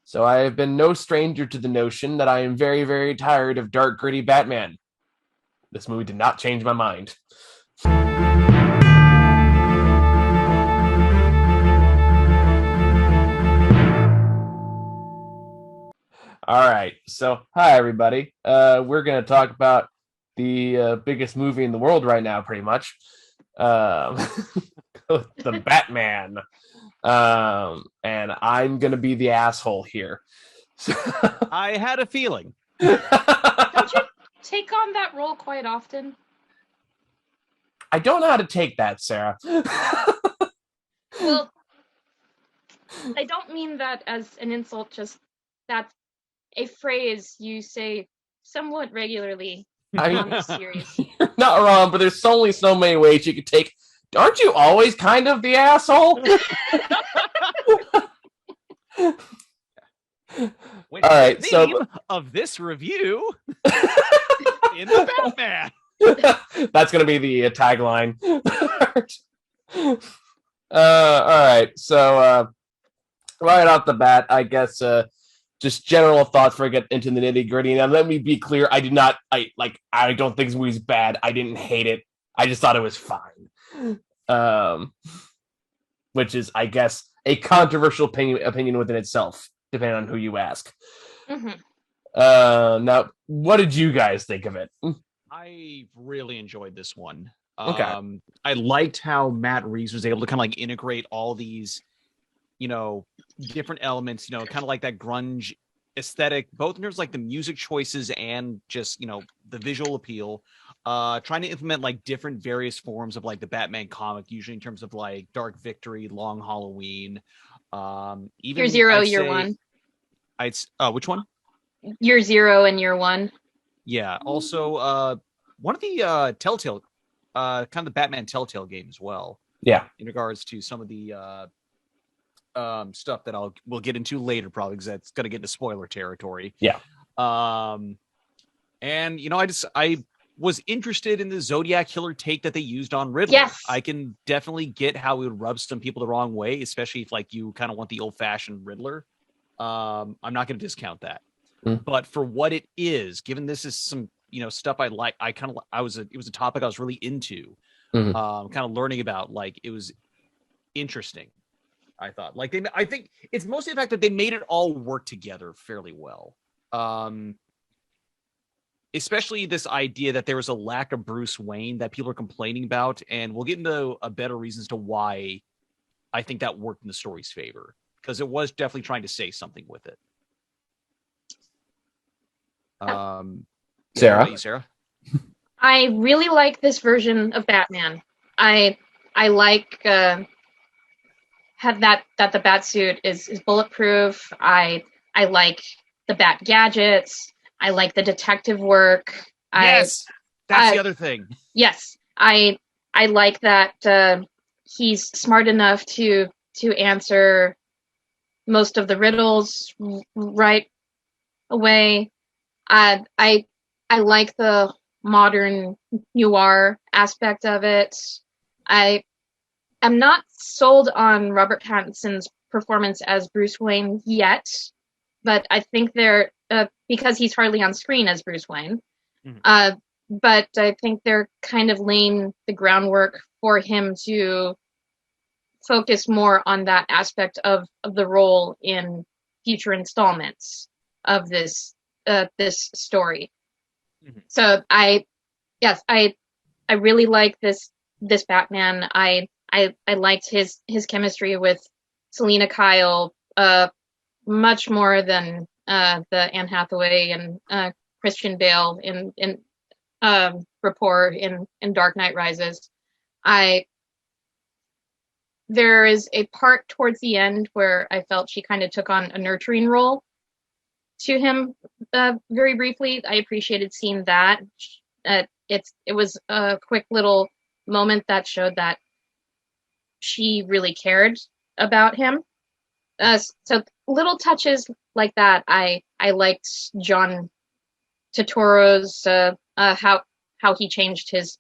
So I have been no stranger to the notion that I am very, very tired of dark, gritty Batman. This movie did not change my mind. All right. So, hi, everybody. We're going to talk about the biggest movie in the world right now, pretty much. Um, the Batman. And I'm going to be the asshole here. I had a feeling. Don't you take on that role quite often? I don't know how to take that, Sarah. Well, I don't mean that as an insult, just that's a phrase you say somewhat regularly on this series. You're not wrong, but there's only so many ways you could take. Aren't you always kind of the asshole? Which All right, theme so of this review in the Batman. That's going to be the tagline. All right, so right off the bat, I guess just general thoughts before I get into the nitty gritty. Now, let me be clear: I did not. I don't think this movie's bad. I didn't hate it. I just thought it was fine. Which is, I guess, a controversial opinion within itself, depending on who you ask. Mm-hmm. Now, what did you guys think of it? I really enjoyed this one. Okay. I liked how Matt Reeves was able to kind of like integrate all these, different elements, kind of like that grunge aesthetic, both in terms of like the music choices and just, the visual appeal. Trying to implement like different various forms of like the Batman comic, usually in terms of like Dark Victory, Long Halloween. Even Year Zero, I'd Year say, One. Which one? Year Zero and Year One. Yeah. Also, one of the Telltale, kind of the Batman Telltale game as well. Yeah. In regards to some of the stuff that we'll get into later, probably because that's going to get into spoiler territory. Yeah. And I was interested in the Zodiac killer take that they used on Riddler. Yes. I can definitely get how it would rub some people the wrong way, especially if like you kind of want the old-fashioned Riddler. I'm not going to discount that. But for what it is, given this is some stuff I like, it was a topic I was really into. Kind of learning about, like, it was interesting. I thought, like, I think it's mostly the fact that they made it all work together fairly well. Especially this idea that there was a lack of Bruce Wayne that people are complaining about, and we'll get into a better reasons to why I think that worked in the story's favor, because it was definitely trying to say something with it. Sarah? Sarah? I really like this version of Batman. I like that the Batsuit is bulletproof. I like the Bat gadgets. I like the detective work. Yes, that's the other thing. Yes, I like that he's smart enough to answer most of the riddles right away. I like the modern noir aspect of it. I'm not sold on Robert Pattinson's performance as Bruce Wayne yet, but I think they're because he's hardly on screen as Bruce Wayne. But I think they're kind of laying the groundwork for him to focus more on that aspect of the role in future installments of this story. So I really like this Batman. I liked his chemistry with Selina Kyle much more than the Anne Hathaway and Christian Bale in rapport in Dark Knight Rises. There is a part towards the end where I felt she kind of took on a nurturing role to him very briefly. I appreciated seeing that. It was a quick little moment that showed that she really cared about him. So little touches like that. I liked John Turturro's how he changed his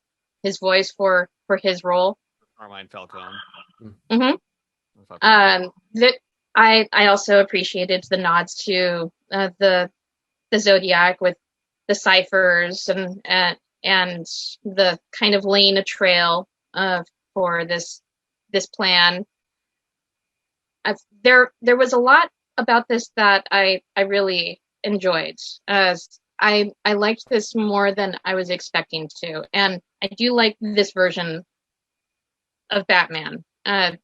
voice for his role. Carmine Falcone. Mm-hmm. I also appreciated the nods to the Zodiac with the ciphers and the kind of laying a trail for this plan. There was a lot about this that I really enjoyed. I liked this more than I was expecting to, and I do like this version of Batman. I'm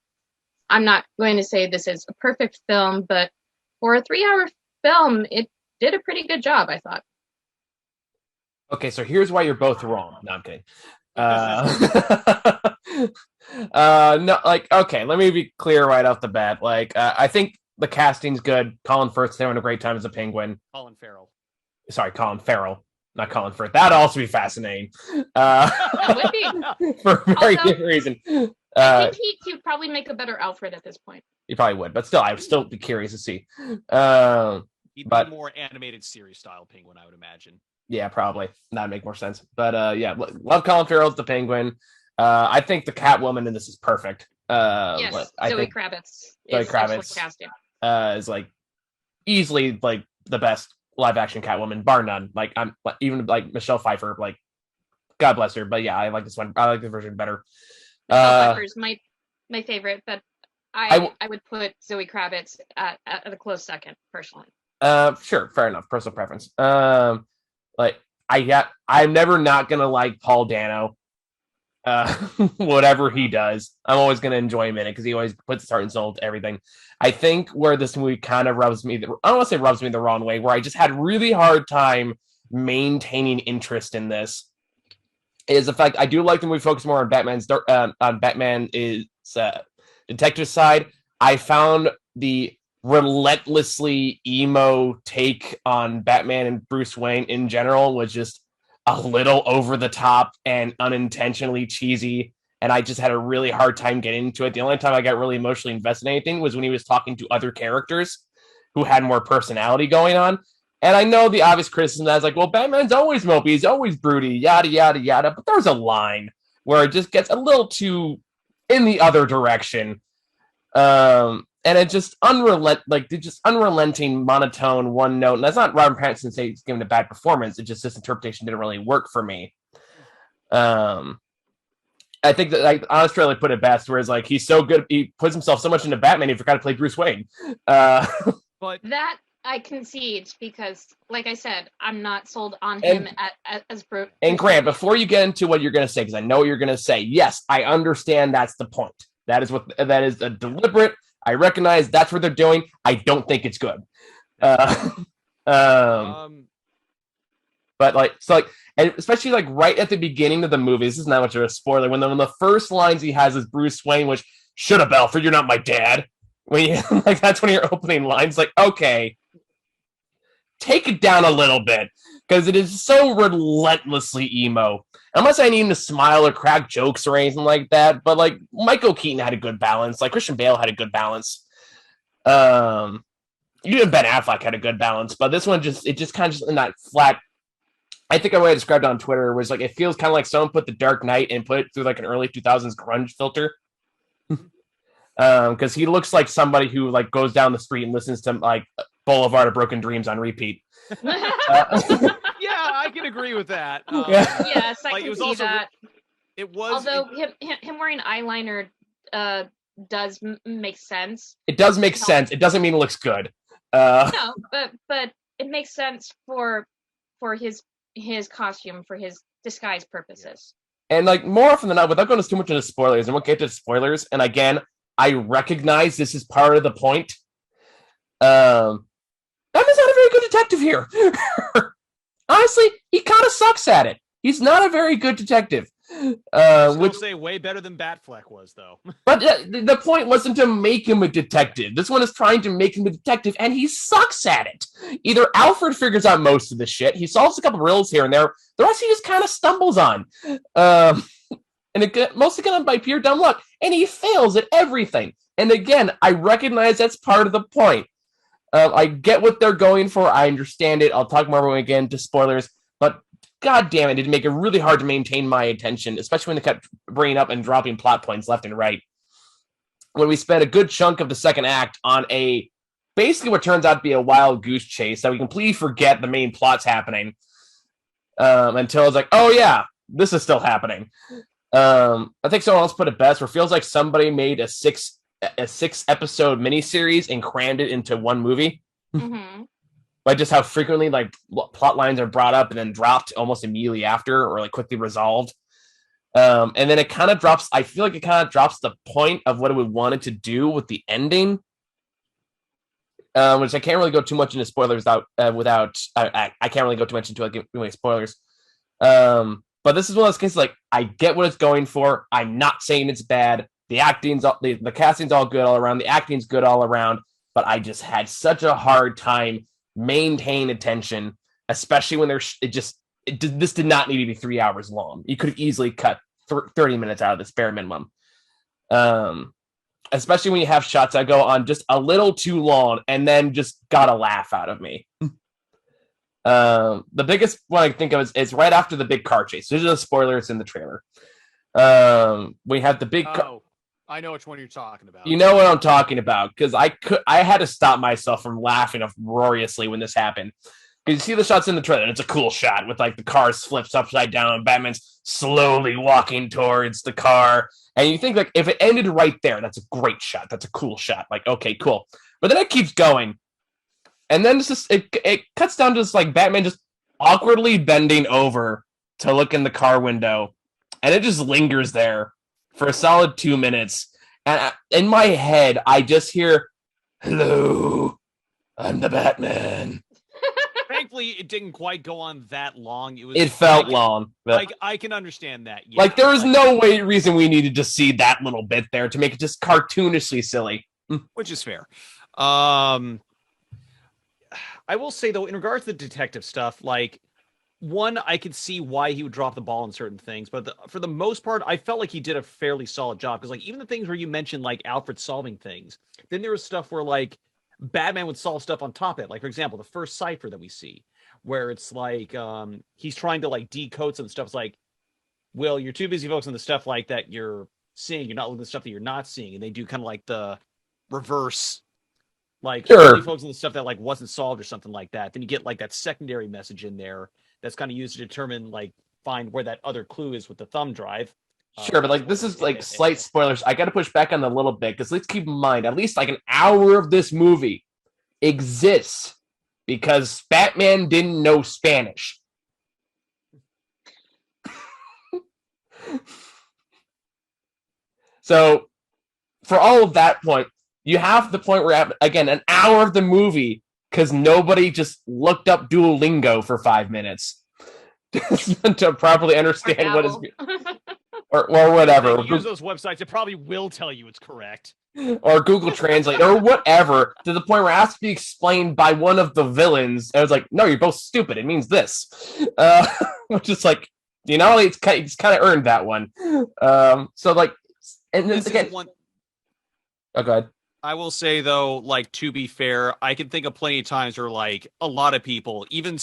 not going to say this is a perfect film, but for a 3-hour film, it did a pretty good job, I thought. Okay, so here's why you're both wrong. No, I'm kidding. No, like, okay, let me be clear right off the bat. Like, I think the casting's good. Colin Firth's having a great time as a Penguin. Colin Farrell. Sorry, Colin Farrell, not Colin Firth. That'd also be fascinating. That would be. For a very Also, good reason. I think he'd probably make a better Alfred at this point. You probably would, but still, I would still be curious to see. He'd But- be more animated series style Penguin, I would imagine. Yeah, probably. That'd make more sense. But yeah, love Colin Farrell as the Penguin. I think the Catwoman in this is perfect. Yes, I Zoe think Kravitz. Zoe Is Kravitz. excellent casting. is like easily like the best live action Catwoman, bar none. Like I'm even like Michelle Pfeiffer, like God bless her. But yeah, I like this one. I like the version better. Michelle Pfeiffer's my favorite, but I would put Zoe Kravitz at a close second, personally. Sure, fair enough. Personal preference. Like I'm never not gonna like Paul Dano. Whatever he does, I'm always gonna enjoy him in it because he always puts his heart and soul to everything. I think where this movie kind of rubs me, I don't want to say rubs me the wrong way, where I just had really hard time maintaining interest in this, is the fact I do like the movie focus more on Batman's detective side. I found the relentlessly emo take on Batman and Bruce Wayne in general was just a little over the top and unintentionally cheesy, and I just had a really hard time getting into it. The only time I got really emotionally invested in anything was when he was talking to other characters who had more personality going on. And I know the obvious criticism that's like, well, Batman's always mopey, he's always broody, yada yada yada, but there's a line where it just gets a little too in the other direction. And it just unrelenting monotone one note. And that's not Robert Pattinson saying he's given a bad performance. It just this interpretation didn't really work for me. I think that like honest trailer put it best, whereas like he's so good, he puts himself so much into Batman, he forgot to play Bruce Wayne. But that I concede because, like I said, I'm not sold on him as Bruce. And Grant, before you get into what you're going to say, because I know what you're going to say, yes, I understand that's the point. That is a deliberate. I recognize that's what they're doing. I don't think it's good. But like, so like, and especially like right at the beginning of the movie, this is not much of a spoiler. When the first lines he has is Bruce Wayne, which shut up, Alfred, you're not my dad. When you like, that's one of your opening lines. Like, okay, take it down a little bit because it is so relentlessly emo. I'm not saying I need to smile or crack jokes or anything like that, but like Michael Keaton had a good balance. Like Christian Bale had a good balance. Even Ben Affleck had a good balance, but this one just kind of just in that flat. I think the way I described it on Twitter was like it feels kind of like someone put The Dark Knight and put it through like an early 2000s grunge filter. Because he looks like somebody who like goes down the street and listens to like Boulevard of Broken Dreams on repeat. Yeah, I can agree with that. Yes, I like, can see that. It was. Although him wearing eyeliner does make sense. It does make sense. It doesn't mean it looks good. No, but it makes sense for his costume, for his disguise purposes. And like more often than not, without going too much into spoilers, and we'll get to spoilers. And again, I recognize this is part of the point. Batman's not a very good detective here. Honestly, he kind of sucks at it. He's not a very good detective. Which say way better than Batfleck was, though. But the point wasn't to make him a detective. This one is trying to make him a detective, and he sucks at it. Either Alfred figures out most of the shit, he solves a couple riddles here and there, the rest he just kind of stumbles on. And it mostly done by pure dumb luck, and he fails at everything. And again, I recognize that's part of the point. I get what they're going for. I understand it. I'll talk more when we get into spoilers. But God damn it, it'd make it really hard to maintain my attention, especially when they kept bringing up and dropping plot points left and right. when we spent a good chunk of the second act on basically what turns out to be a wild goose chase that we completely forget the main plot's happening until it's like, oh yeah, this is still happening. I think someone else put it best, where it feels like somebody made a six episode miniseries and crammed it into one movie. Mm-hmm. Like just how frequently like plot lines are brought up and then dropped almost immediately after, or like quickly resolved. And then it kind of drops. I feel like it kind of drops the point of what it would want it to do with the ending, which I can't really go too much into spoilers without. I can't really go too much into like giving spoilers. But this is one of those cases like I get what it's going for. I'm not saying it's bad. The acting's the casting's all good all around. The acting's good all around. But I just had such a hard time maintaining attention, especially when this did not need to be 3 hours long. You could have easily cut 30 minutes out of this bare minimum. Especially when you have shots that go on just a little too long and then just got a laugh out of me. The biggest one I can think of is right after the big car chase. These are the spoilers in the trailer. We have the big I know which one you're talking about. You know what I'm talking about, because I had to stop myself from laughing uproariously when this happened. Because you see the shots in the trailer, and it's a cool shot with like the car flips upside down and Batman's slowly walking towards the car. And you think like if it ended right there, that's a great shot. That's a cool shot. Like, okay, cool. But then it keeps going. And then it cuts down to just like Batman just awkwardly bending over to look in the car window. And it just lingers there for a solid 2 minutes. And in my head, I just hear, "Hello, I'm the Batman." Thankfully, it didn't quite go on that long. It felt long. But I can understand that. Yeah. Like, there was no reason we needed to see that little bit there to make it just cartoonishly silly. Which is fair. I will say, though, in regards to the detective stuff, like, one, I could see why he would drop the ball on certain things, but for the most part, I felt like he did a fairly solid job. Because, like, even the things where you mentioned, like, Alfred solving things, then there was stuff where, like, Batman would solve stuff on top of it. Like, for example, the first cipher that we see, where it's like he's trying to, like, decode some stuff. It's like, well, you're too busy focusing on the stuff like that you're seeing. You're not looking at the stuff that you're not seeing. And they do kind of like the reverse. Like, really focus on the stuff that like wasn't solved or something like that. Then you get like that secondary message in there that's kind of used to determine, like, find where that other clue is with the thumb drive. Sure, but like this is like slight spoilers. I got to push back on that a little bit because let's keep in mind at least like an hour of this movie exists because Batman didn't know Spanish. So for all of that point, you have the point where, again, an hour of the movie because nobody just looked up Duolingo for 5 minutes to properly understand what is, or whatever. If you use those websites, it probably will tell you it's correct. Or Google Translate, or whatever, to the point where it has to be explained by one of the villains. And I was like, no, you're both stupid. It means this. Which is like, you know, it's kind of earned that one. So, like, and then again... Oh, go ahead. I will say, though, like, to be fair, I can think of plenty of times where, like, a lot of people, even,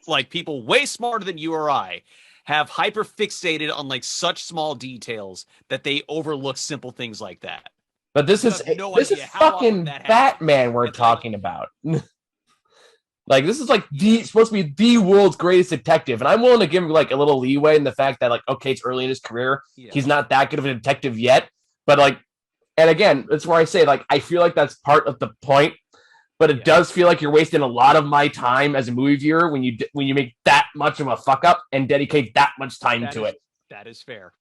like, people way smarter than you or I, have hyper fixated on, like, such small details that they overlook simple things like that. But this is fucking Batman we're talking about. Like, this is like supposed to be the world's greatest detective, and I'm willing to give him like a little leeway in the fact that, like, okay, it's early in his career, he's not that good of a detective yet, but like, and again, that's where I say, like, I feel like that's part of the point, but it does feel like you're wasting a lot of my time as a movie viewer when you make that much of a fuck up and dedicate that much time to it. That is fair.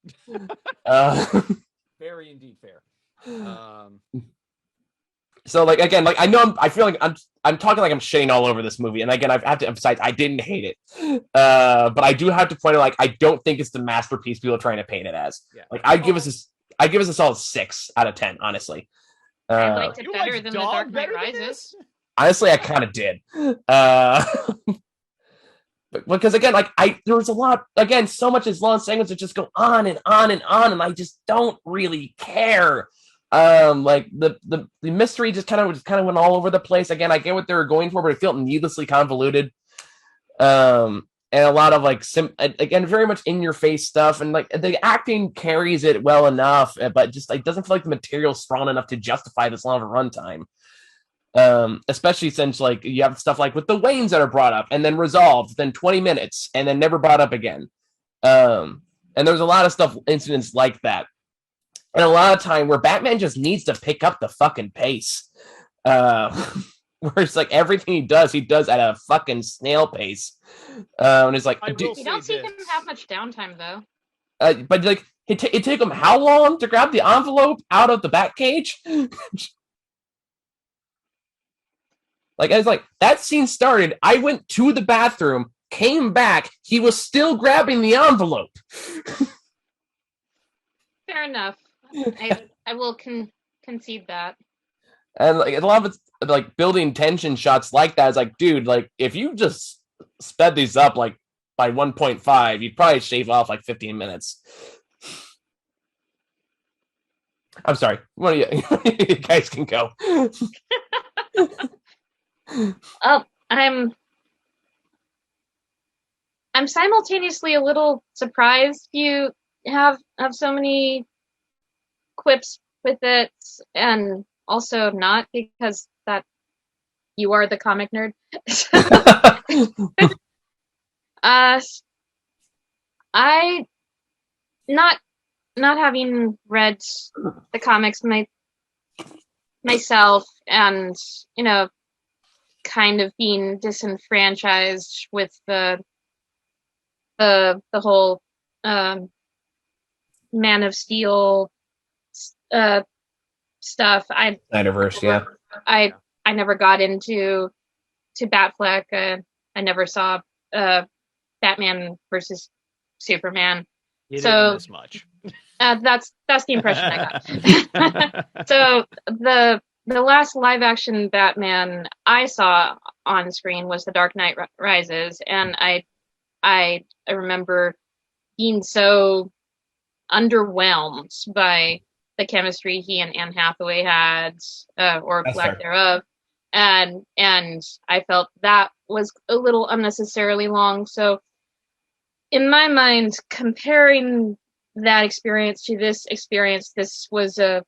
Very indeed fair. So, like, again, like, I feel like I'm talking like I'm shitting all over this movie, and again, I have to emphasize I didn't hate it, but I do have to point out, like, I don't think it's the masterpiece people are trying to paint it as. Like, I give us a solid 6 out of 10, honestly. I liked it better than The Dark Knight Rises. Honestly, I kind of did. Because again, like, there was a lot, again, so much as long segments that just go on and on and on, and I just don't really care. Like the mystery just kind of went all over the place. Again, I get what they were going for, but it felt needlessly convoluted. and a lot of like again very much in your face stuff, and like the acting carries it well enough, but just like doesn't feel like the material's strong enough to justify this long of a runtime. Especially since like you have stuff like with the Waynes that are brought up and then resolved within 20 minutes and then never brought up again. And there's a lot of stuff, incidents like that, and a lot of time where Batman just needs to pick up the fucking pace. Where it's like everything he does at a fucking snail pace. And it's like, you don't see him have much downtime though. But like it take him how long to grab the envelope out of the Batcage? Like, I was like, that scene started, I went to the bathroom, came back, he was still grabbing the envelope. Fair enough. I will concede that. And like a lot of it's like building tension shots like that is like, dude, like if you just sped these up like by 1.5, you'd probably shave off like 15 minutes. I'm sorry. One of you guys can go. Oh, I'm simultaneously a little surprised you have so many quips with it, and also not, because that you are the comic nerd. I not having read the comics myself, and kind of being disenfranchised with the whole Man of Steel stuff. Snyderverse, yeah. I never got into Batfleck. I never saw Batman versus Superman. You so didn't miss much. That's the impression I got. So the last live action Batman I saw on screen was The Dark Knight Rises, and I remember being so underwhelmed by the chemistry he and Anne Hathaway had, or That's lack fair. thereof, and I felt that was a little unnecessarily long. So in my mind, comparing that experience to this experience, this was a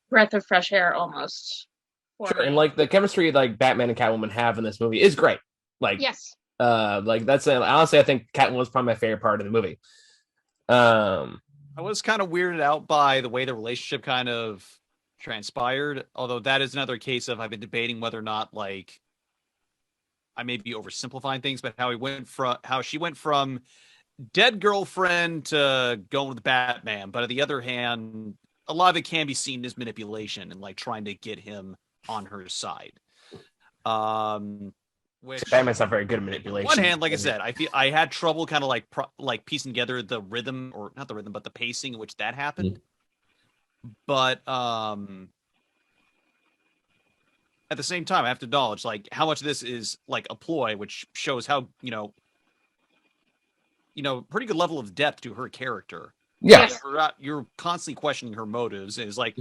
breath of fresh air almost. Sure, and like the chemistry like Batman and Catwoman have in this movie is great. Like, yes, like that's honestly, I think Catwoman was probably my favorite part of the movie. I was kind of weirded out by the way the relationship kind of transpired, although that is another case of I've been debating whether or not like I may be oversimplifying things, but how she went from dead girlfriend to going with Batman, but on the other hand, a lot of it can be seen as manipulation and like trying to get him on her side. Which Batman's not very good at manipulation. On one hand, like I said, I feel I had trouble kind of like piecing together the rhythm, or not the rhythm, but the pacing in which that happened. But at the same time, I have to acknowledge like how much of this is like a ploy, which shows how pretty good level of depth to her character. Yeah, you're constantly questioning her motives. And it's like,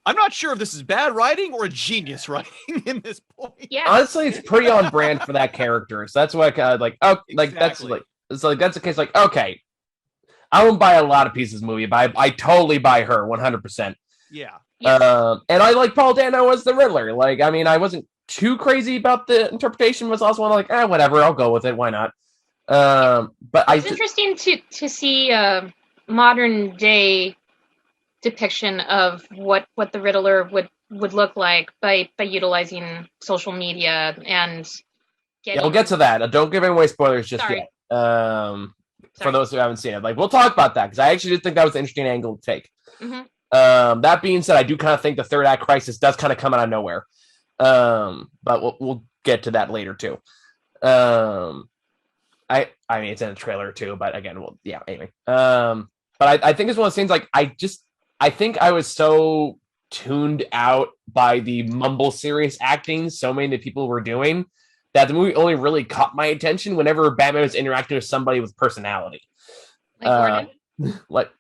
I'm not sure if this is bad writing or genius writing in this point. yeah. Honestly, it's pretty on brand for that character. So that's why I kind of like, oh, like Exactly. that's the case. Like, okay, I won't buy a lot of pieces of the movie, but I totally buy her 100%. Yeah. And I like Paul Dano as the Riddler. Like, I mean, I wasn't too crazy about the interpretation, was also like, whatever, I'll go with it. Why not? But it's interesting to see modern day depiction of what the Riddler would look like by utilizing social media and getting... Yeah, we'll get to that. Don't give away spoilers just Sorry. yet. For those who haven't seen it, like we'll talk about that because I actually did think that was an interesting angle to take. Mm-hmm. That being said, I do kind of think the third act crisis does kind of come out of nowhere. But we'll get to that later too. I mean, it's in a trailer too, but again, anyway. But I think it's one of those things like I think I was so tuned out by the mumble serious acting so many people were doing that the movie only really caught my attention whenever Batman was interacting with somebody with personality. Like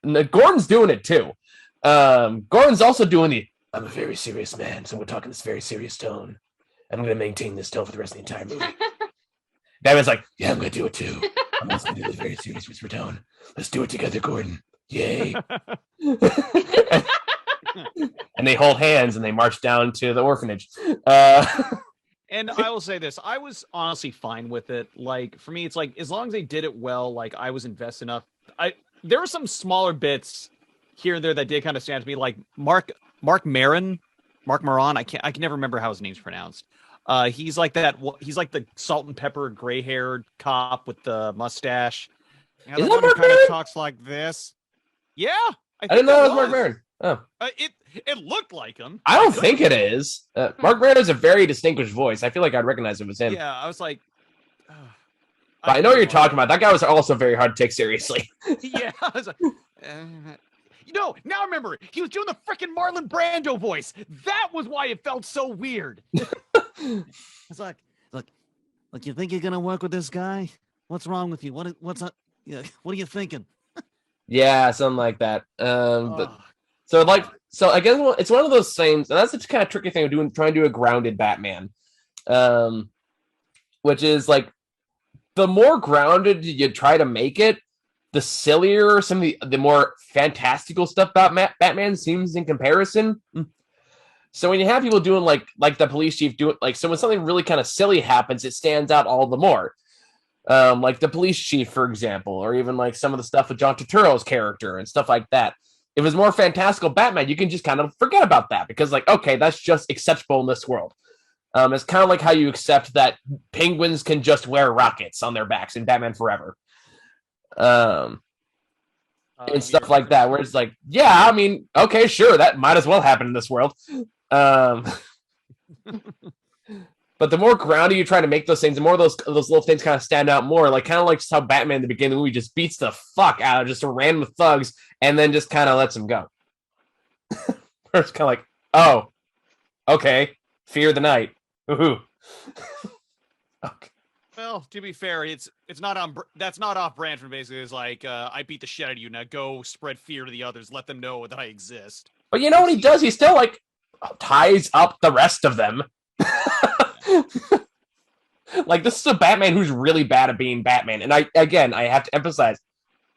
Gordon? Gordon's doing it too. Gordon's also doing I'm a very serious man, so we're talking this very serious tone. I'm gonna maintain this tone for the rest of the entire movie. Batman's like, yeah, I'm gonna do it too. I'm also gonna do this very serious whisper tone. Let's do it together, Gordon. Yay. And they hold hands and they march down to the orphanage. And I will say this, I was honestly fine with it. Like, for me, it's like, as long as they did it well, like, I was invested enough. There were some smaller bits here and there that did kind of stand to me, like Mark Maron, I can never remember how his name's pronounced. He's like the salt and pepper gray-haired cop with the mustache. Yeah, the one who kind of talks like this. Yeah, I didn't know it was Mark Maron. Oh, it looked like him. I don't think it is. Mark Maron has a very distinguished voice. I feel like I'd recognize it was him. Yeah, I was like, but I know what you're talking about. That guy was also very hard to take seriously. Yeah, I was like, now I remember, he was doing the freaking Marlon Brando voice. That was why it felt so weird. It's like, look, you think you're gonna work with this guy? What's wrong with you? What's up? Yeah, what are you thinking? Yeah, something like that. So again, it's one of those things, and that's the kind of tricky thing of trying to do a grounded Batman, which is like, the more grounded you try to make it, the sillier some of the more fantastical stuff about Batman seems in comparison. So when you have people doing like the police chief doing, like, so when something really kind of silly happens, it stands out all the more. Like the police chief, for example, or even like some of the stuff with John Turturro's character and stuff like that. If it's more fantastical Batman, you can just kind of forget about that because, like, okay, that's just acceptable in this world. It's kind of like how you accept that penguins can just wear rockets on their backs in Batman Forever. And stuff like that, where it's like, yeah, I mean, okay, sure, that might as well happen in this world. But the more grounded you try to make those things, the more those little things kind of stand out more. Like, kind of like just how Batman in the beginning of the movie just beats the fuck out of just a random thugs and then just kind of lets them go. It's kind of like, oh, okay, fear the night. Woohoo. Okay. Well, to be fair, that's not off brand from basically. It's like, I beat the shit out of you. Now go spread fear to the others. Let them know that I exist. But you know what he does? He still, like, ties up the rest of them. Like, this is a Batman who's really bad at being Batman. And I have to emphasize,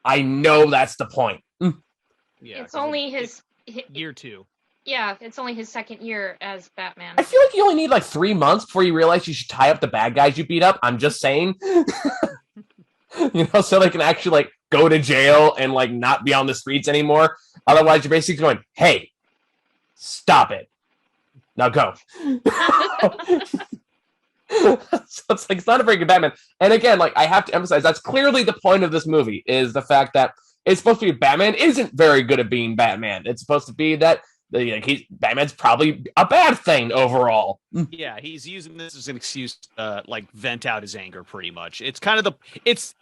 I know that's the point. Yeah, it's only his year 2. Yeah, it's only his second year as Batman. I feel like you only need like 3 months before you realize you should tie up the bad guys you beat up. I'm just saying. So they can actually like go to jail and like not be on the streets anymore. Otherwise, you're basically going, hey, stop it. Now go. So it's like, it's not a very good Batman. And again, like, I have to emphasize, that's clearly the point of this movie, is the fact that it's supposed to be Batman isn't very good at being Batman. It's supposed to be that Batman's probably a bad thing overall. Yeah, he's using this as an excuse to like vent out his anger pretty much. It's kind of it's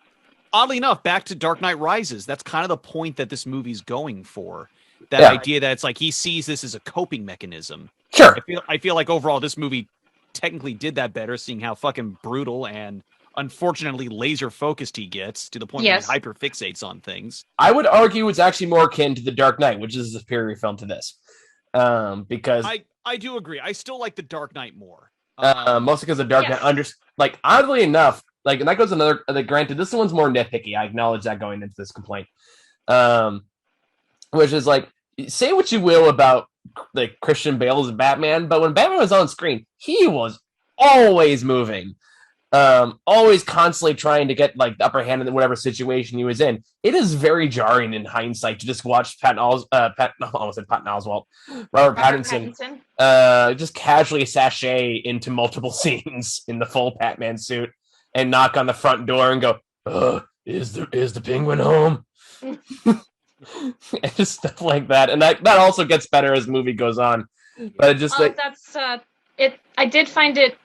oddly enough back to Dark Knight Rises. That's kind of the point that this movie's going for. That idea that it's like he sees this as a coping mechanism. Sure. I feel like overall this movie technically did that better, seeing how fucking brutal and unfortunately laser focused he gets to the point where he hyper fixates on things. I would argue it's actually more akin to The Dark Knight, which is a superior film to this. Because I do agree. I still like The Dark Knight more. Mostly because The Dark Knight like, oddly enough, like, and that goes another, granted, this one's more nitpicky. I acknowledge that going into this complaint. Which is like, say what you will about like Christian Bale's Batman, but when Batman was on screen, he was always moving. Always constantly trying to get like the upper hand in whatever situation he was in. It is very jarring in hindsight to just watch Robert Pattinson just casually sashay into multiple scenes in the full Batman suit and knock on the front door and go, is the Penguin home? And just stuff like that. And that also gets better as the movie goes on. But it just I did find it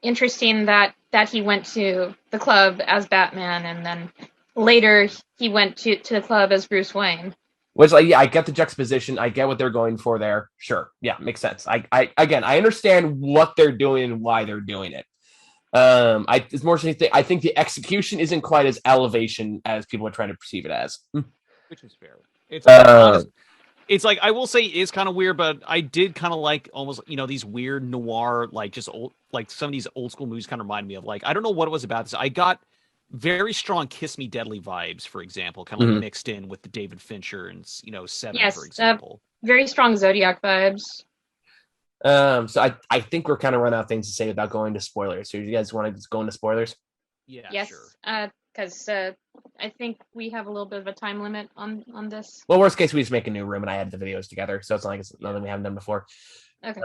interesting that he went to the club as Batman and then later he went to the club as Bruce Wayne. Which, like, yeah, I get the juxtaposition. I get what they're going for there. Sure. Yeah, makes sense. I understand what they're doing and why they're doing it. It's more I think the execution isn't quite as elevation as people are trying to perceive it as. Which is fair. It's like I will say it's kind of weird, but I did kind of like almost these weird noir like just old like some of these old school movies kind of remind me of like I don't know what it was about this. I got very strong Kiss Me Deadly vibes, for example, kind of like mixed in with the David Fincher and Seven, Yes, for example. very strong Zodiac vibes. So I think we're kind of running out of things to say without going to spoilers. So you guys want to go into spoilers? Yeah, Yes, sure. because I think we have a little bit of a time limit on this. Well, worst case, we just make a new room and I add the videos together, so it's not like it's nothing we haven't done before. Okay.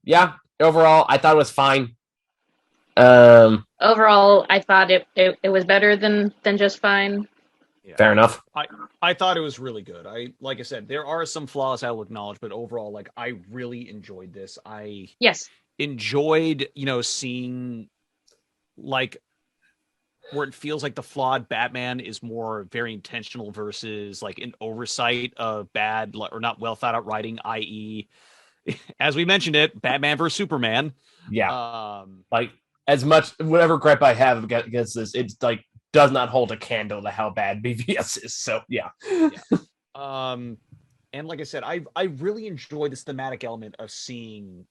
Yeah, overall, I thought it was fine. Overall, I thought it was better than just fine. Yeah. Fair enough. I thought it was really good. Like I said, there are some flaws I will acknowledge, but overall, like I really enjoyed this. I enjoyed, seeing like where it feels like the flawed Batman is more very intentional versus like an oversight of bad or not well thought out writing, i.e., as we mentioned it, Batman versus Superman. Yeah. Like as much whatever gripe I have against this, it's like does not hold a candle to how bad BVS is. So yeah. And like I said, I really enjoy this thematic element of seeing,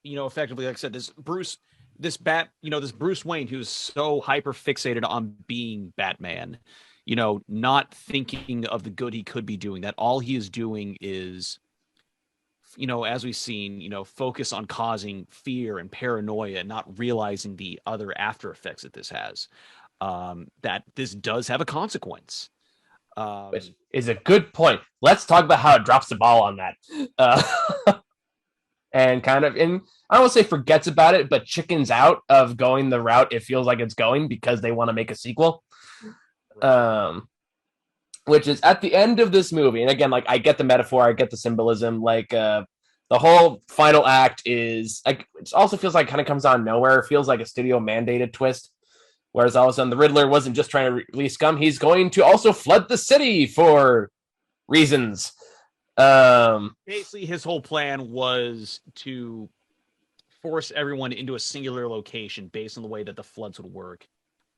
effectively, like I said, this Bruce Wayne who's so hyper fixated on being Batman, not thinking of the good he could be doing, that all he is doing is, as we've seen, focus on causing fear and paranoia, not realizing the other after effects that this has, that this does have a consequence. Which is a good point. Let's talk about how it drops the ball on that. And kind of, and I won't say forgets about it, but chickens out of going the route it feels like it's going because they want to make a sequel. Which is at the end of this movie. And again, like I get the metaphor, I get the symbolism. Like the whole final act is like it also feels like kind of comes out of nowhere. It feels like a studio mandated twist. Whereas all of a sudden the Riddler wasn't just trying to release scum, he's going to also flood the city for reasons. Basically, his whole plan was to force everyone into a singular location based on the way that the floods would work,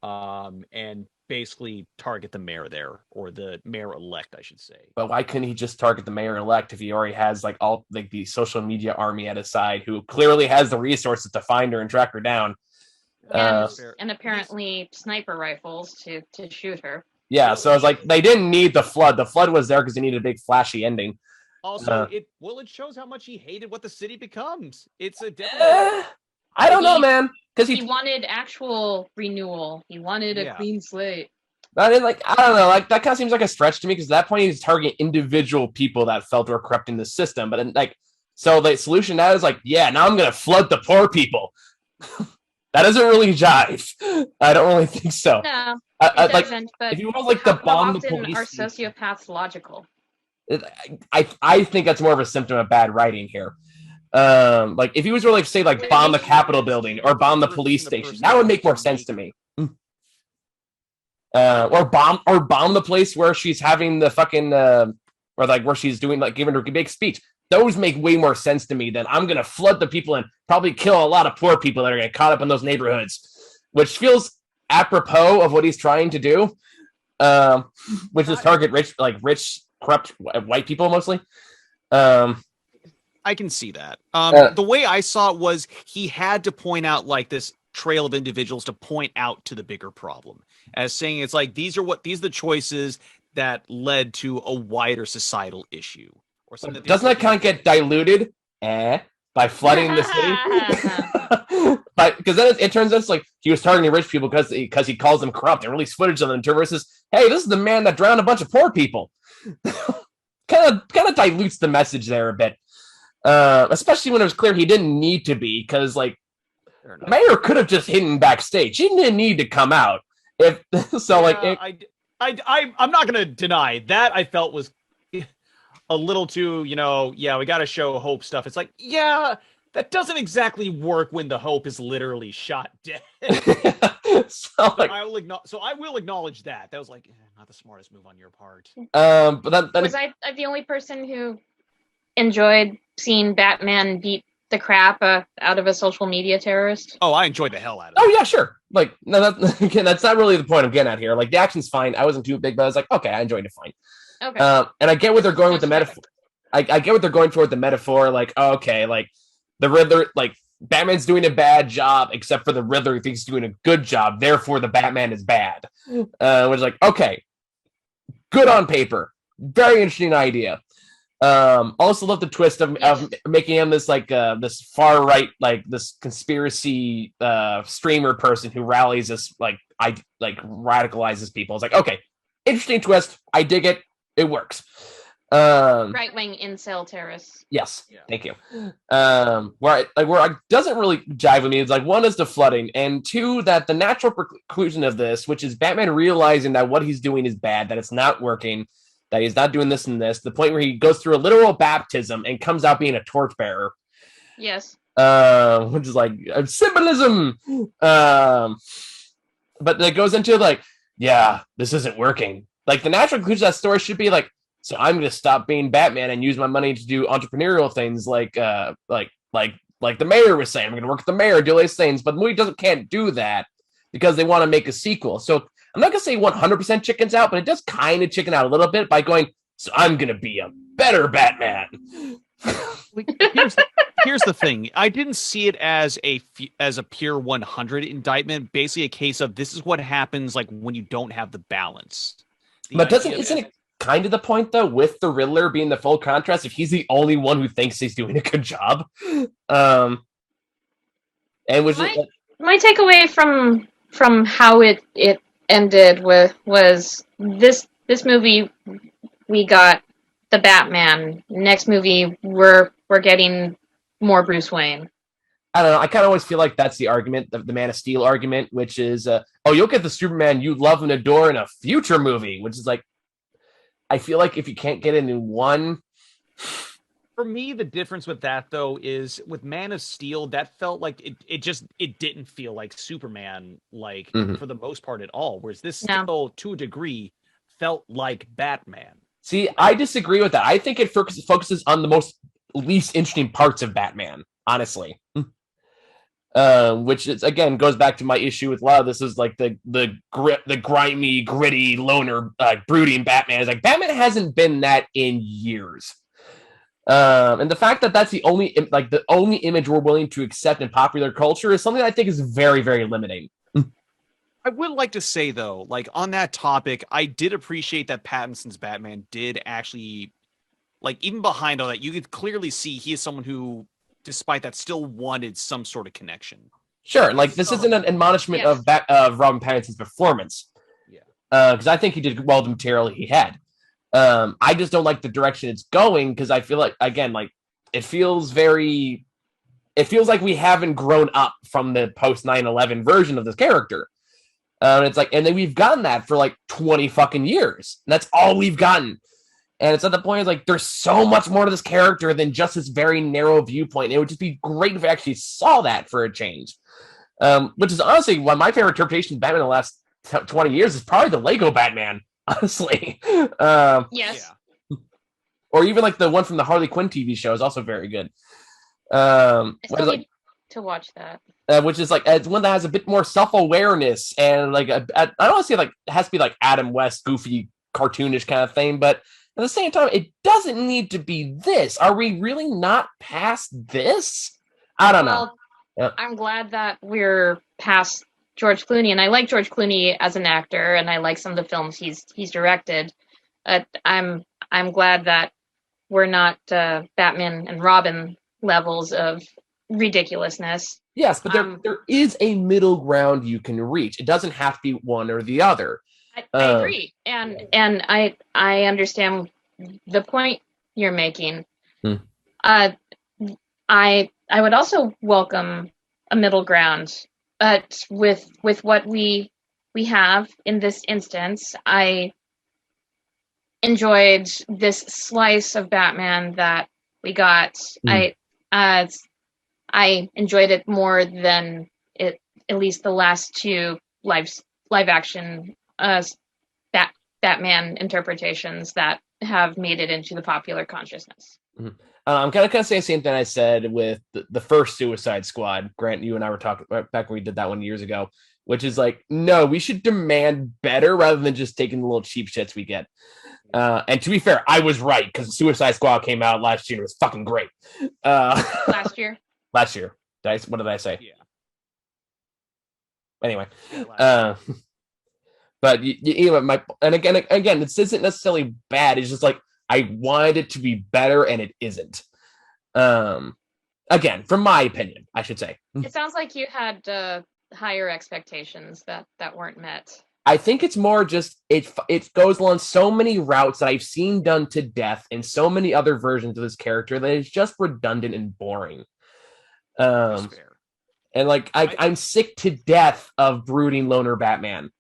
and basically target the mayor there, or the mayor-elect, I should say. But why couldn't he just target the mayor-elect if he already has like all like the social media army at his side, who clearly has the resources to find her and track her down? And apparently sniper rifles to shoot her. Yeah, so it's like they didn't need the flood. The flood was there because they needed a big flashy ending. Also, it shows how much he hated what the city becomes. It's a I don't know, man, because he wanted actual renewal. He wanted a clean slate. But I don't know, like that kind of seems like a stretch to me because at that point he's targeting individual people that felt were corrupting the system. But then, so the solution now is like, yeah, now I'm gonna flood the poor people. That doesn't really jive. I don't really think so. No, it doesn't. But if you want like the bomb the police, are sociopaths logical? I think that's more of a symptom of bad writing here. Like if he was really say like bomb the Capitol building or bomb the police station, that would make more sense to me. Or bomb the place where she's having the fucking or like where she's doing like giving her big speech. Those make way more sense to me than I'm gonna flood the people and probably kill a lot of poor people that are getting caught up in those neighborhoods, which feels apropos of what he's trying to do, which is target rich, corrupt white people mostly. I can see that. The way I saw it was he had to point out like this trail of individuals to point out to the bigger problem, as saying it's like these are the choices that led to a wider societal issue. Or something. Doesn't that kind of get diluted by flooding the city? But because then it turns out like he was targeting rich people because he calls them corrupt and released footage of them versus, hey, this is the man that drowned a bunch of poor people. kind of dilutes the message there a bit, especially when it was clear he didn't need to be, because like the mayor could have just hidden backstage. He didn't need to come out. If so, I'm not gonna deny that I felt was a little too, we got to show Hope stuff. It's like, that doesn't exactly work when the Hope is literally shot dead. I will acknowledge that. That was like not the smartest move on your part. But then was I the only person who enjoyed seeing Batman beat the crap out of a social media terrorist. Oh, I enjoyed the hell out of it. Oh yeah, sure. Like no, that, again, that's not really the point I'm getting at here. Like the action's fine. I wasn't too big, but I was like, okay, I enjoyed it fine. Okay. And I get what they're going with the metaphor. I get what they're going for with the metaphor. Like, okay, like the Riddler, like Batman's doing a bad job, except for the Riddler who thinks he's doing a good job. Therefore, the Batman is bad. Which is like, okay, good on paper. Very interesting idea. Also love the twist of making him this like this far right, like this conspiracy streamer person who rallies this like radicalizes people. It's like, okay, interesting twist. I dig it. It works. Right-wing incel terrorists. Yes, thank you. Where it doesn't really jive with me is like, one is the flooding, and two, that the natural conclusion of this, which is Batman realizing that what he's doing is bad, that it's not working, that he's not doing this and this, the point where he goes through a literal baptism and comes out being a torchbearer. Yes. Which is like symbolism. But then it goes into like, yeah, this isn't working. Like the natural conclusion of that story should be like, so I'm going to stop being Batman and use my money to do entrepreneurial things like the mayor was saying. I'm going to work with the mayor, do all these things. But the movie can't do that because they want to make a sequel. So I'm not going to say 100% chickens out, but it does kind of chicken out a little bit by going, so I'm going to be a better Batman. Here's the thing. I didn't see it as a pure 100 indictment. Basically a case of this is what happens like when you don't have the balance. But isn't it kind of the point though, with the Riddler being the full contrast, if he's the only one who thinks he's doing a good job? And which my takeaway from how it ended was this movie, we got the Batman. Next movie we're getting more Bruce Wayne. I don't know. I kind of always feel like that's the argument, the Man of Steel argument, which is, you'll get the Superman you love and adore in a future movie, which is like, I feel like if you can't get it in one. For me, the difference with that though is with Man of Steel, that felt like it didn't feel like Superman, like for the most part at all. Whereas this still, to a degree, felt like Batman. See, I disagree with that. I think it focuses on the least interesting parts of Batman, honestly. Which is, again, goes back to my issue with a lot of this is like the grimy, gritty, loner, brooding Batman. Is like Batman hasn't been that in years. And the fact that that's the only image we're willing to accept in popular culture is something I think is very, very limiting. I would like to say though, like on that topic, I did appreciate that Pattinson's Batman did actually, like even behind all that, you could clearly see he is someone who, despite that, still wanted some sort of connection. Sure, like this isn't an admonishment of Robin Pattinson's performance. Yeah, because I think he did well the material he had. I just don't like the direction it's going because I feel like, again, like it feels like we haven't grown up from the post 9/11 version of this character. It's like, and then we've gotten that for like 20 fucking years. And that's all we've gotten. And it's at the point, it's like, there's so much more to this character than just this very narrow viewpoint. It would just be great if we actually saw that for a change. Which is honestly one of my favorite interpretations of Batman in the last 20 years is probably the Lego Batman, honestly. Yes. Yeah. Or even like the one from the Harley Quinn TV show is also very good. I still need to watch that. Which is like it's one that has a bit more self-awareness and like I don't want to say like it has to be like Adam West goofy cartoonish kind of thing, but at the same time it doesn't need to be this. Are we really not past this? I don't know. Yeah. I'm glad that we're past George Clooney, and I like George Clooney as an actor, and I like some of the films he's directed. I'm glad that we're not Batman and Robin levels of ridiculousness. Yes, but there is a middle ground you can reach. It doesn't have to be one or the other. I agree, and I understand the point you're making. I would also welcome a middle ground, but with what we have in this instance, I enjoyed this slice of Batman that we got. I enjoyed it more than at least the last two live action Batman interpretations that have made it into the popular consciousness. I'm kind of saying the same thing I said with the first Suicide Squad. Grant, you and I were talking back when we did that one years ago, which is like, no, we should demand better rather than just taking the little cheap shits we get. And to be fair, I was right because Suicide Squad came out last year and it was fucking great. Last year. Last year. What did I say? Yeah. Anyway. Yeah, But again, this isn't necessarily bad. It's just like I wanted it to be better, and it isn't. Again, from my opinion, I should say. It sounds like you had higher expectations that weren't met. I think it's more just it goes along so many routes that I've seen done to death in so many other versions of this character that it's just redundant and boring. that's fair. And like I'm sick to death of brooding loner Batman.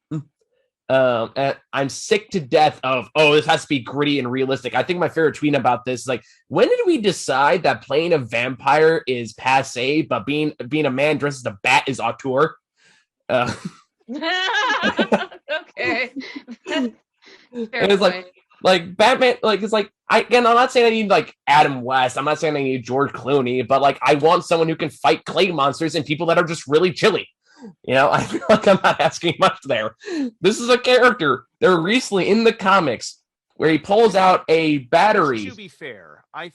And I'm sick to death of, this has to be gritty and realistic. I think my favorite tweet about this is like, when did we decide that playing a vampire is passe, but being a man dressed as a bat is auteur? Okay. It's like Batman, like it's like I'm not saying I need like Adam West. I'm not saying I need George Clooney, but like I want someone who can fight clay monsters and people that are just really chilly. I feel like I'm not asking much there. This is a character that recently in the comics where he pulls out a battery. To be fair, I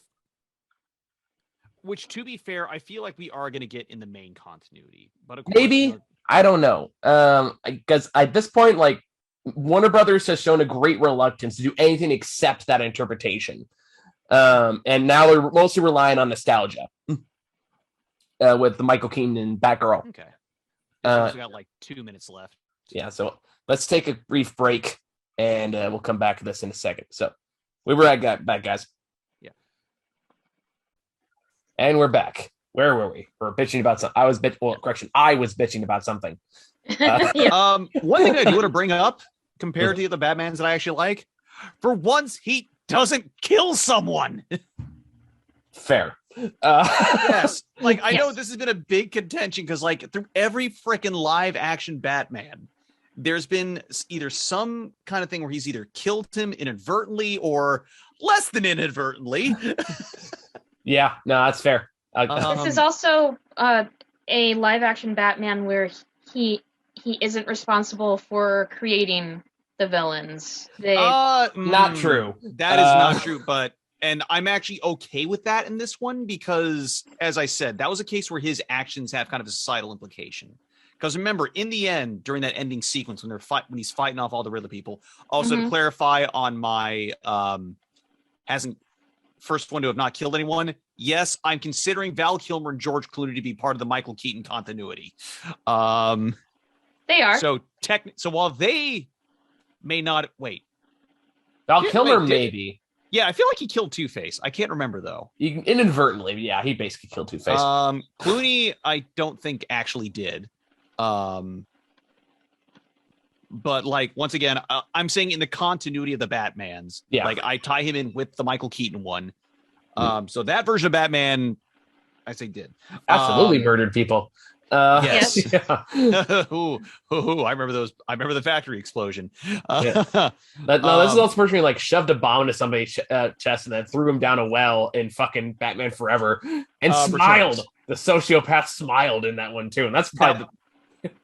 feel like we are going to get in the main continuity. But of course, Maybe. I don't know. Because at this point, like Warner Brothers has shown a great reluctance to do anything except that interpretation. And now they're mostly relying on nostalgia with the Michael Keaton and Batgirl. Okay. We got like 2 minutes left. Yeah, so let's take a brief break, and we'll come back to this in a second. So we were back, guys. Yeah. And we're back. Where were we? We're bitching about something. I was bitching about something. One thing I do want to bring up compared to the Batmans that I actually like, for once, he doesn't kill someone. Fair. Yes. Like, I know Yes. this has been a big contention because, like, through every freaking live action Batman, there's been either some kind of thing where he's either killed him inadvertently or less than inadvertently. Yeah, no, that's fair. This is also a live action Batman where he isn't responsible for creating the villains. not true. That is not true, and I'm actually okay with that in this one because, as I said, that was a case where his actions have kind of a societal implication. Because remember, in the end, during that ending sequence when when he's fighting off all the Riddler people, also to clarify on my hasn't first one to have not killed anyone. Yes, I'm considering Val Kilmer and George Clooney to be part of the Michael Keaton continuity. They are. So while they may not Val Kilmer, maybe. Yeah, I feel like he killed Two-Face. I can't remember though. Inadvertently, yeah, he basically killed Two-Face. Clooney, I don't think actually did. But like once again, I'm saying in the continuity of the Batmans, like I tie him in with the Michael Keaton one. So that version of Batman, I say did absolutely murdered people. Yes. Yeah. Ooh, I remember those. I remember the factory explosion. This is also personally like shoved a bomb into somebody's chest and then threw him down a well in fucking Batman Forever and smiled. Returns. The sociopath smiled in that one too, and that's probably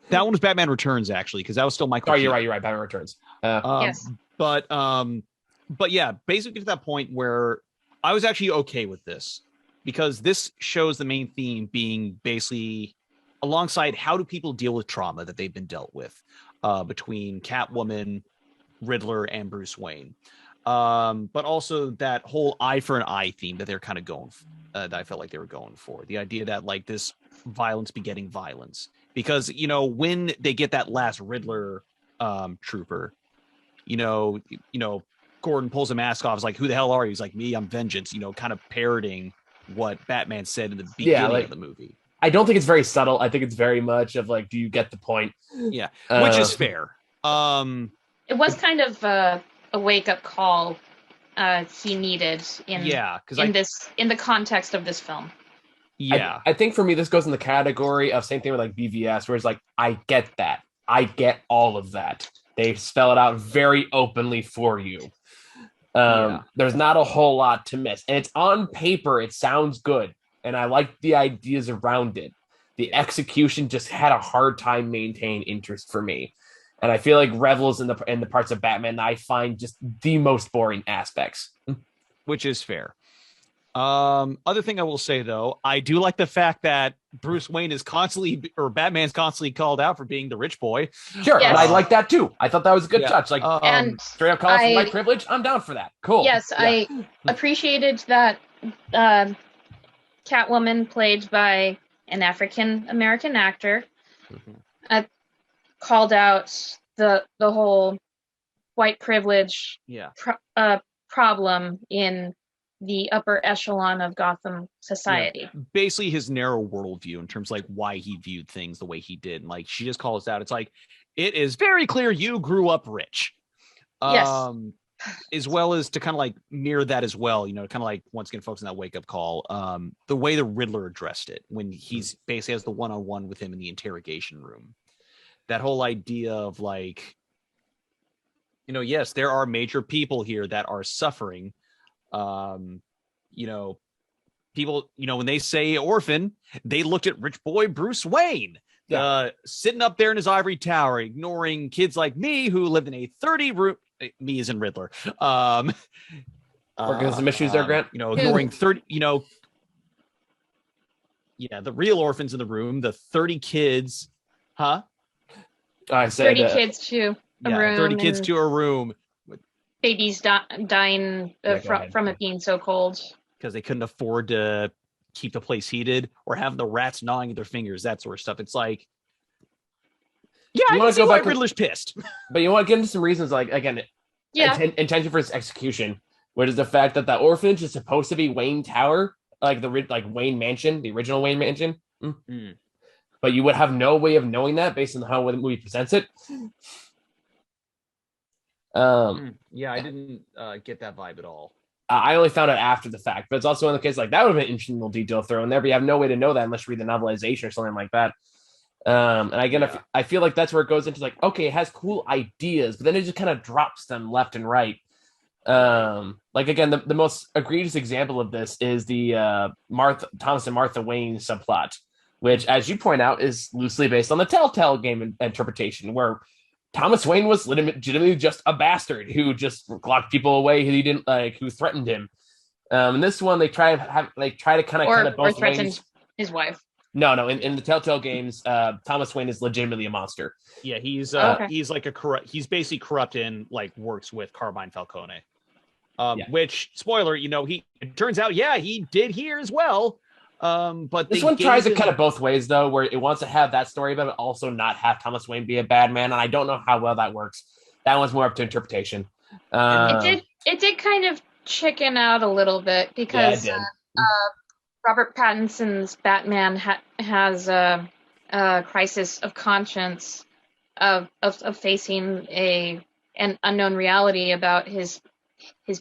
that one was Batman Returns actually, because that was still Michael. Oh, you're right. Batman Returns. Yes. But yeah, basically to that point where I was actually okay with this because this shows the main theme being basically alongside how do people deal with trauma that they've been dealt with between Catwoman, Riddler, and Bruce Wayne. But also that whole eye for an eye theme that they're kind of going that I felt like they were going for. The idea that like this violence begetting violence. Because, when they get that last Riddler trooper, Gordon pulls a mask off. Is like, who the hell are you? He's like, me, I'm vengeance, kind of parroting what Batman said in the beginning of the movie. I don't think it's very subtle. I think it's very much of like, do you get the point? Yeah, which is fair. It was kind of a wake-up call he needed in the context of this film. Yeah, I think for me, this goes in the category of same thing with like BVS, where it's like, I get that. I get all of that. They spell it out very openly for you. There's not a whole lot to miss, and it's on paper. It sounds good, and I like the ideas around it. The execution just had a hard time maintaining interest for me, and I feel like revels in the parts of Batman that I find just the most boring aspects. Which is fair. Other thing I will say though, I do like the fact that Bruce Wayne is constantly, or Batman's constantly called out for being the rich boy. Sure, Yes. and I like that too. I thought that was a good touch. Like, and straight up calls for white privilege. I'm down for that. Cool. Yes, I appreciated that Catwoman, played by an African American actor, called out the whole white privilege problem in the upper echelon of Gotham society. Yeah. Basically his narrow worldview in terms of like why he viewed things the way he did. And like she just calls out, it's like, it is very clear you grew up rich. Yes. As well as to kind of like mirror that as well, you know, kind of like once again focusing on that wake up call, the way the Riddler addressed it when he's basically has the one-on-one with him in the interrogation room. That whole idea of like, you know, yes, there are major people here that are suffering. You know, people, you know, when they say orphan, they looked at rich boy Bruce Wayne, sitting up there in his ivory tower, ignoring kids like me who lived in a 30 room. Me as in Riddler. Working some issues there, Grant. You know, ignoring 30. You know, the real orphans in the room, the 30 kids, huh? I said 30 kids to a room. 30 kids to a room. Babies dying from it being so cold. Because they couldn't afford to keep the place heated or have the rats gnawing at their fingers, that sort of stuff. It's like, yeah, I can see why Riddler's pissed. But you want to get into some reasons, like, again, intention for its execution, which is the fact that the orphanage is supposed to be Wayne Tower, like Wayne Mansion, the original Wayne Mansion. But you would have no way of knowing that based on how the movie presents it. Yeah, I didn't get that vibe at all. I only found out after the fact, but it's also one of the cases like that would have been an interesting little detail thrown there, but you have no way to know that unless you read the novelization or something like that. And again, I feel like that's where it goes into like, okay, it has cool ideas, but then it just kind of drops them left and right. Like again, the most egregious example of this is the Thomas and Martha Wayne subplot, which, as you point out, is loosely based on the Telltale game interpretation, where Thomas Wayne was legitimately just a bastard who just locked people away who he didn't like, who threatened him. And this one, they try to kind of both threatened ways. His wife. No. In the Telltale games, Thomas Wayne is legitimately a monster. Yeah, he's like he's basically corrupt and like works with Carmine Falcone. Which, spoiler, you know, it turns out, he did here as well. But this one tries it kind of both ways, though, where it wants to have that story, but also not have Thomas Wayne be a bad man. And I don't know how well that works. That one's more up to interpretation. It did kind of chicken out a little bit because Robert Pattinson's Batman has a crisis of conscience of facing an unknown reality about his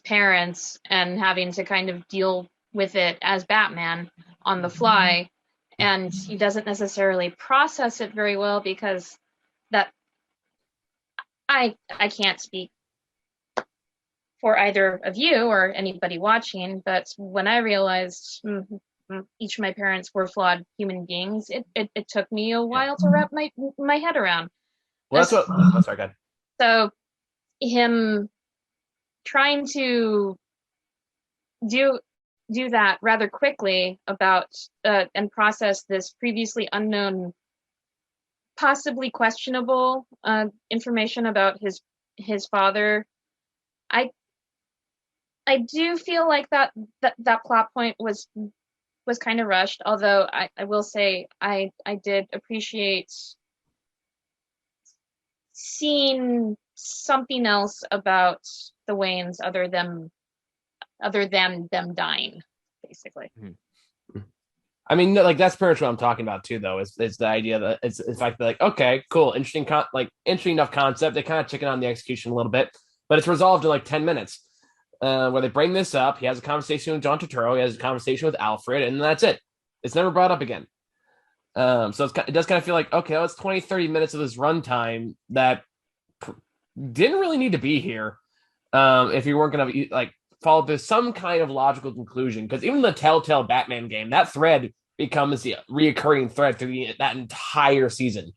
parents and having to kind of deal with it as Batman on the fly, and he doesn't necessarily process it very well because that I can't speak for either of you or anybody watching, but when I realized each of my parents were flawed human beings, it took me a while to wrap my head around. Well, that's sorry, good. So him trying to do that rather quickly about and process this previously unknown, possibly questionable information about his father. I do feel like that plot point was kind of rushed, although I will say I did appreciate seeing something else about the Waynes other than them dying, basically. I mean, like, that's pretty much what I'm talking about too, though. Is the idea that it's the fact that, like, okay, cool, interesting enough concept. They kind of chicken on the execution a little bit, but it's resolved in like 10 minutes. Where they bring this up, he has a conversation with John Turturro, he has a conversation with Alfred, and that's it. It's never brought up again. So it does kind of feel like, okay, well, it's 20, 30 minutes of this runtime that didn't really need to be here. if you weren't gonna like follow to some kind of logical conclusion. Because even the Telltale Batman game, that thread becomes the reoccurring thread through that entire season.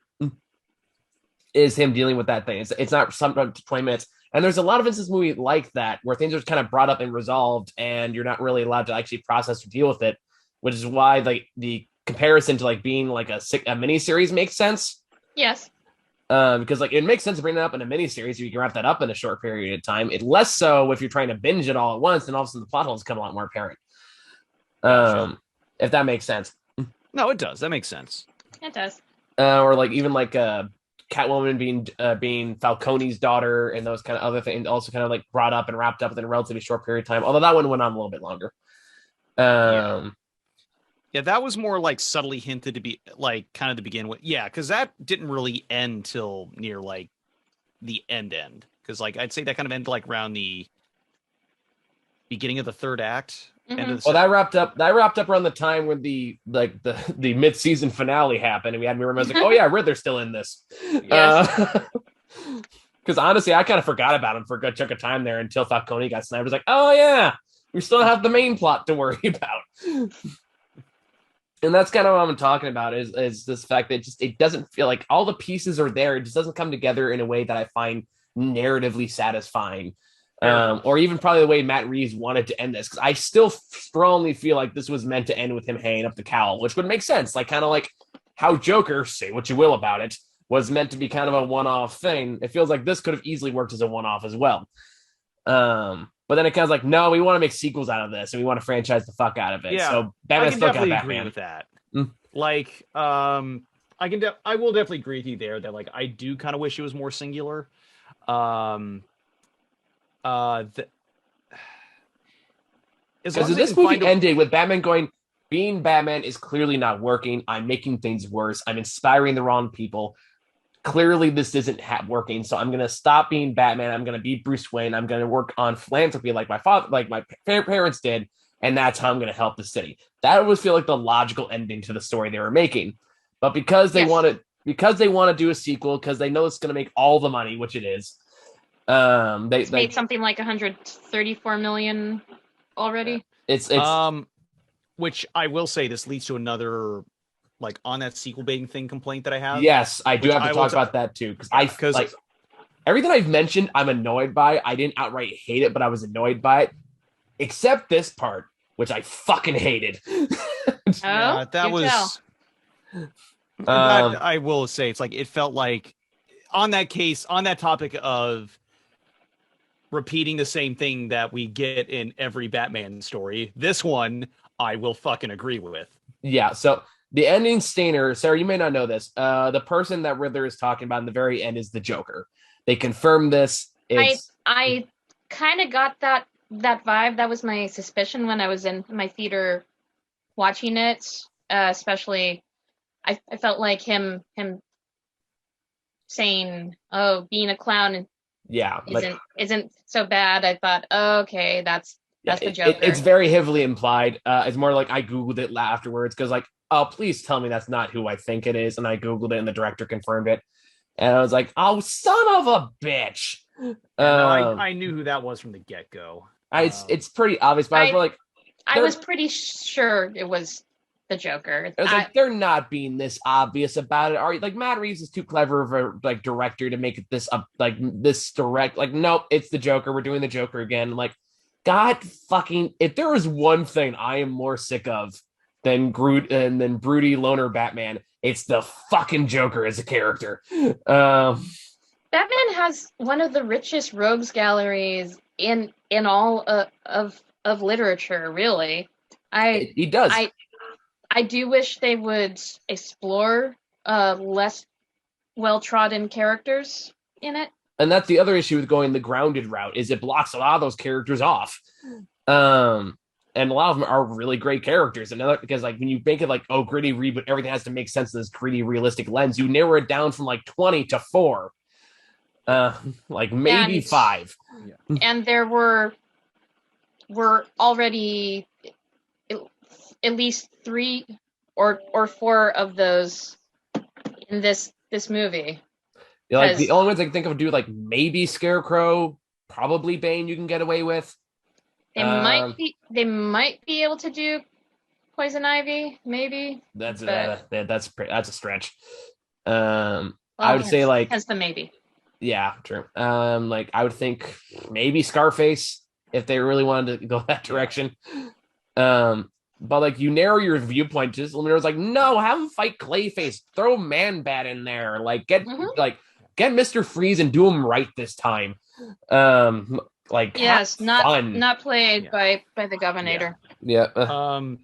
Is him dealing with that thing. It's not sometimes 20 minutes. And there's a lot of instances in this movie like that where things are kind of brought up and resolved, and you're not really allowed to actually process or deal with it, which is why like the comparison to like being like a miniseries makes sense. Yes. Because like it makes sense to bring that up in a miniseries if you can wrap that up in a short period of time. It less so if you're trying to binge it all at once, and all of a sudden the plot holes become a lot more apparent. If that makes sense. No, it does. That makes sense. It does. Or like even like Catwoman being Falcone's daughter, and those kind of other things also kind of like brought up and wrapped up within a relatively short period of time. Although that one went on a little bit longer. Yeah, that was more like subtly hinted to be like kind of to begin with. Yeah, because that didn't really end till near like the end. Because like I'd say that kind of ended like around the beginning of the third act. Well, that wrapped up around the time when the mid-season finale happened, and we had me remember like, oh yeah, Riddler's still in this. Yes. Because honestly, I kind of forgot about him for a good chunk of time there until Falcone got sniped. I was like, oh yeah, we still have the main plot to worry about. And that's kind of what I'm talking about is this fact that it doesn't feel like all the pieces are there. It just doesn't come together in a way that I find narratively satisfying. Or even probably the way Matt Reeves wanted to end this, because I still strongly feel like this was meant to end with him hanging up the cowl, which would make sense. Like kind of like how Joker, say what you will about it, was meant to be kind of a one-off thing. It feels like this could have easily worked as a one-off as well. But then it kind of like, no, we want to make sequels out of this, and we want to franchise the fuck out of it. Yeah, so Batman's still got Batman. Agree with that. Like, I will definitely agree with you there that like I do kind of wish it was more singular. Because this movie ended with Batman going, being Batman is clearly not working. I'm making things worse. I'm inspiring the wrong people. Clearly, this isn't working. So I'm going to stop being Batman. I'm going to be Bruce Wayne. I'm going to work on philanthropy like my father, like my parents did. And that's how I'm going to help the city. That would feel like the logical ending to the story they were making. But because they want to do a sequel, because they know it's going to make all the money, which it is. They made something like 134 million already. It's which I will say this leads to another like on that sequel baiting thing complaint that I have. Yes, I do have to talk about that too, because like everything I've mentioned, I'm annoyed by. I didn't outright hate it, but I was annoyed by it, except this part, which I fucking hated. That was. I will say it's like it felt like on that topic of repeating the same thing that we get in every Batman story. This one I will fucking agree with. Yeah, so the ending Stainer, Sarah, you may not know this. The person that Riddler is talking about in the very end is the Joker. They confirmed this. I kind of got that vibe. That was my suspicion when I was in my theater watching it. Especially, I felt like him saying, "Oh, being a clown isn't so bad." I thought, oh, okay, that's the Joker. It's very heavily implied. It's more like I googled it afterwards because like, oh, please tell me that's not who I think it is, and I googled it and the director confirmed it, and I was like, oh, son of a bitch. I knew who that was from the get go. It's pretty obvious, but I was pretty sure it was the Joker. It was like they're not being this obvious about it. Like Matt Reeves is too clever of a like director to make it this this direct. Like, nope, it's the Joker. We're doing the Joker again. Like, God fucking, if there is one thing I am more sick of than broody loner Batman, it's the fucking Joker as a character. Batman has one of the richest rogues galleries in all of literature. Really, he does. I do wish they would explore less well-trodden characters in it. And that's the other issue with going the grounded route, is it blocks a lot of those characters off. And a lot of them are really great characters. Because like when you make it like, oh, gritty reboot, everything has to make sense in this gritty, realistic lens. You narrow it down from like 20 to 4. Like maybe 5. And there were already at least 3 or 4 of those in this movie. Like the only ones I can think of do like maybe Scarecrow, probably Bane you can get away with. They might be able to do Poison Ivy, maybe. That's but, that's a stretch. well, I would say like hence the maybe. yeah, true. Like I would think maybe Scarface if they really wanted to go that direction. But like you narrow your viewpoint. Just Luminar's like, no, have him fight Clayface. Throw Man-Bat in there. Like get Mr. Freeze and do him right this time. Like yes, not played Yeah. by the Governor. Yeah. Um,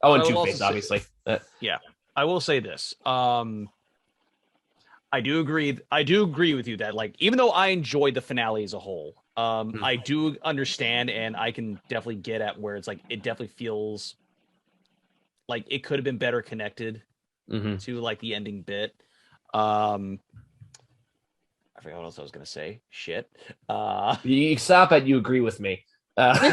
Oh, and I will Two-Face, also say- obviously. yeah, I will say this. I do agree with you that like even though I enjoyed the finale as a whole, I do understand and I can definitely get at where it's like it definitely feels like it could have been better connected to like the ending bit. I forgot what else I was gonna say. Shit. You stop at you agree with me. What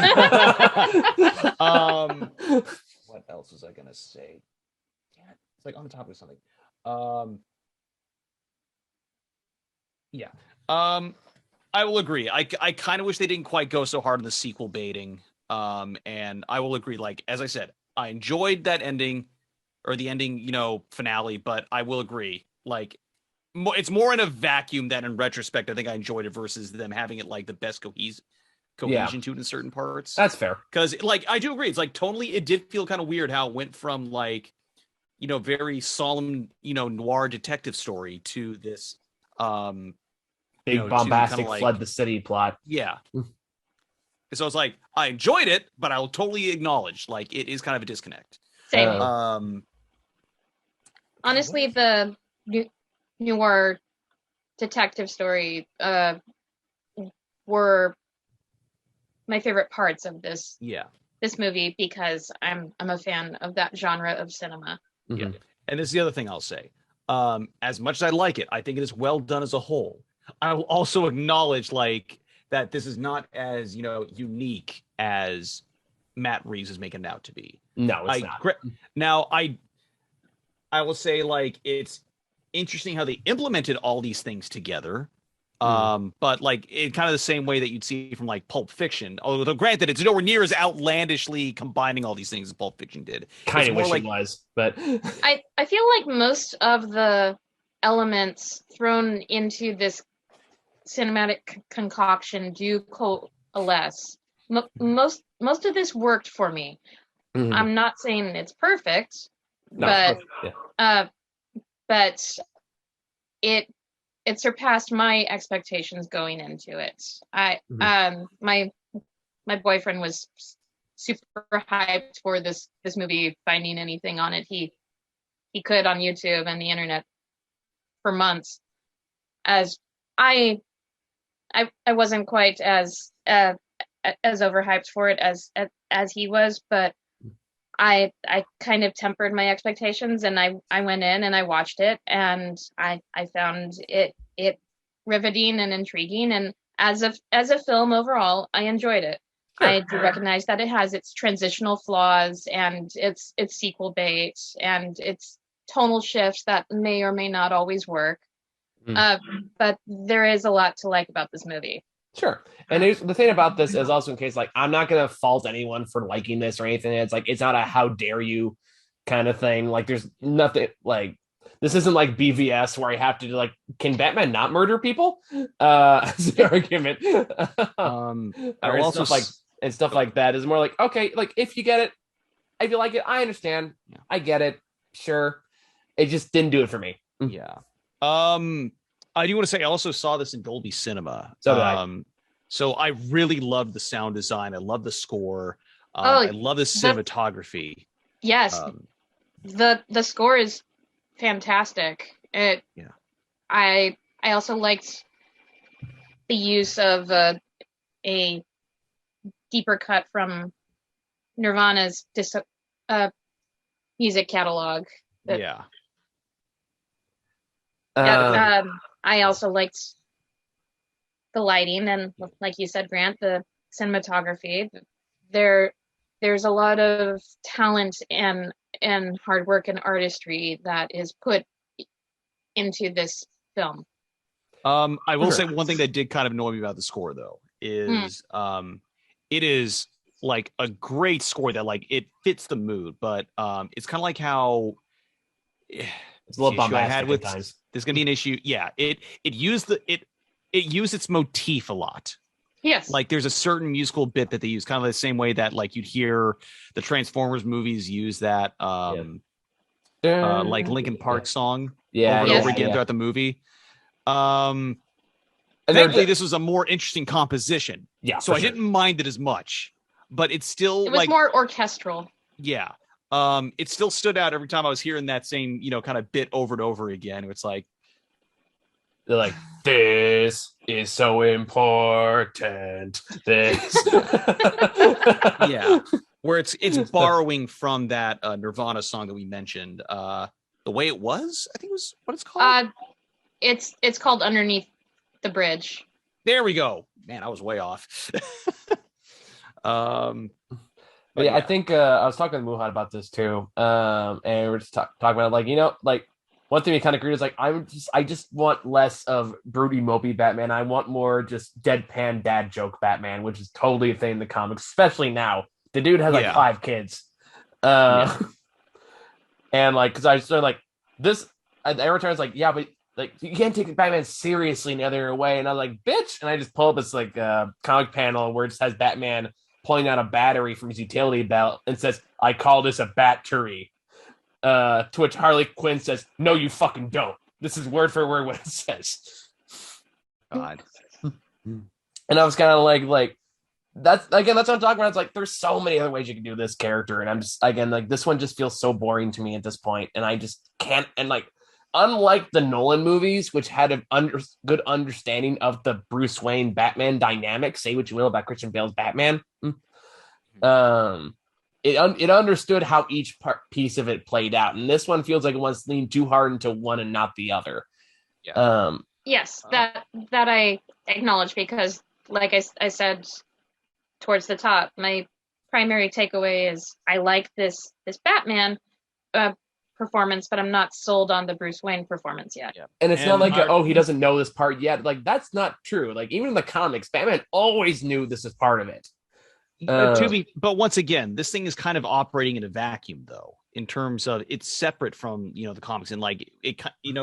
else was I gonna say? Damn it. It's like on the top of something. Yeah. I will agree. I kind of wish they didn't quite go so hard on the sequel baiting. And I will agree. Like as I said, I enjoyed that ending, or the ending, finale. But I will agree. Like, it's more in a vacuum than in retrospect. I think I enjoyed it versus them having it like the best cohesion to it in certain parts. That's fair. Because like I do agree. It's like tonally, it did feel kind of weird how it went from like, very solemn, noir detective story to this big bombastic flood the city plot. Yeah. So it's like I enjoyed it, but I'll totally acknowledge like it is kind of a disconnect. Same. Honestly, the noir detective story were my favorite parts of this movie because I'm a fan of that genre of cinema. Yeah. And this is the other thing I'll say. As much as I like it, I think it is well done as a whole. I will also acknowledge like that this is not as, unique as Matt Reeves is making it out to be. No, it's not. Now, I will say like it's interesting how they implemented all these things together. But like in kind of the same way that you'd see from like Pulp Fiction. Although granted, it's nowhere near as outlandishly combining all these things as Pulp Fiction did. Kind of wish it was, but I feel like most of the elements thrown into this cinematic concoction do coalesce. Most of this worked for me. I'm not saying it's perfect, but it surpassed my expectations going into it. My boyfriend was super hyped for this movie, finding anything on it he could on YouTube and the internet for months. As I wasn't quite as overhyped for it as he was, but I kind of tempered my expectations, and I went in and I watched it, and I found it riveting and intriguing, and as a film overall, I enjoyed it. Sure. I do recognize that it has its transitional flaws and its sequel bait and its tonal shifts that may or may not always work. But there is a lot to like about this movie. Sure. And the thing about this is also in case, like, I'm not going to fault anyone for liking this or anything. It's like, it's not a how dare you kind of thing. Like, there's nothing like, this isn't like BVS where I have to do like, can Batman not murder people? As an argument. Or stuff like that is more like, okay, like if you get it, if you like it, I understand. Yeah. I get it. Sure. It just didn't do it for me. Yeah. I do want to say I also saw this in Dolby Cinema. So did I. So I really loved the sound design. I love the score. I love the cinematography. Yes. The score is fantastic. I also liked the use of a deeper cut from Nirvana's music catalog. I also liked the lighting and, like you said, Grant, the cinematography. There's a lot of talent and hard work and artistry that is put into this film. I will say one thing that did kind of annoy me about the score, though, is it is like a great score that like it fits the mood, but it's kind of like how It's a little the issue I had bombastic with at times. there's gonna be an issue. Yeah, it used its motif a lot. Yes. Like there's a certain musical bit that they use, kind of the same way that like you'd hear the Transformers movies use that like Linkin Park song over and over again throughout the movie. And Thankfully, this was a more interesting composition. Yeah, so I didn't mind it as much, but it's still it was more orchestral. Yeah. It still stood out every time I was hearing that same, kind of bit over and over again. It's like they're like, this is so important. This yeah. Where it's borrowing from that Nirvana song that we mentioned. The Way It Was, I think was what it's called. It's called Underneath the Bridge. There we go. Man, I was way off. But yeah, I think I was talking to Muhan about this too, and we were just talking about like one thing we kind of agreed is like I just want less of broody mopey Batman. I want more just deadpan dad joke Batman, which is totally a thing in the comics, especially now. The dude has like 5 kids, and like because I started like this. Every time it's like but like you can't take Batman seriously in the other way, and I was like bitch, and I just pull up this like comic panel where it just has Batman pulling out a battery from his utility belt and says, I call this a battery. To which Harley Quinn says, no, you fucking don't. This is word for word what it says. God. And I was kind of like, that's what I'm talking about. It's like, there's so many other ways you can do this character. And I'm just, again, like, this one just feels so boring to me at this point. And I just can't, and like, unlike the Nolan movies, which had a good understanding of the Bruce Wayne Batman dynamic, say what you will about Christian Bale's Batman, it understood how each piece of it played out, and this one feels like it wants to lean too hard into one and not the other. Yes, that I acknowledge, because like I said towards the top, my primary takeaway is I like this Batman performance, but I'm not sold on the Bruce Wayne performance yet. Yeah. And it's not like he doesn't know this part yet. Like that's not true. Like even in the comics, Batman always knew this is part of it. But once again, this thing is kind of operating in a vacuum, though, in terms of it's separate from the comics, and like it,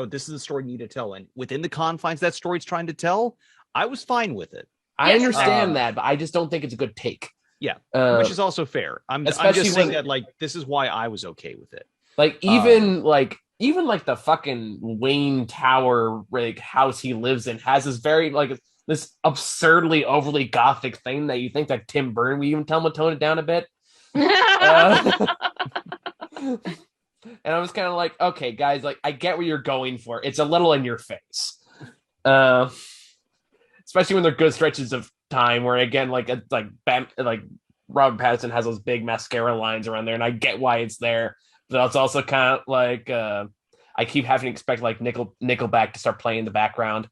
this is the story you need to tell, and within the confines that story it's trying to tell, I was fine with it. I understand that, but I just don't think it's a good take. Yeah, which is also fair. I'm just saying that like this is why I was okay with it. Like even the fucking Wayne Tower like house he lives in has this very like this absurdly overly gothic thing that you think that Tim Burton would even tell him to tone it down a bit. And I was kind of like, okay, guys, like I get what you're going for. It's a little in your face, especially when they're good stretches of time where again, like Robert Pattinson has those big mascara lines around there, and I get why it's there. But it's also kind of like I keep having to expect like Nickelback to start playing in the background.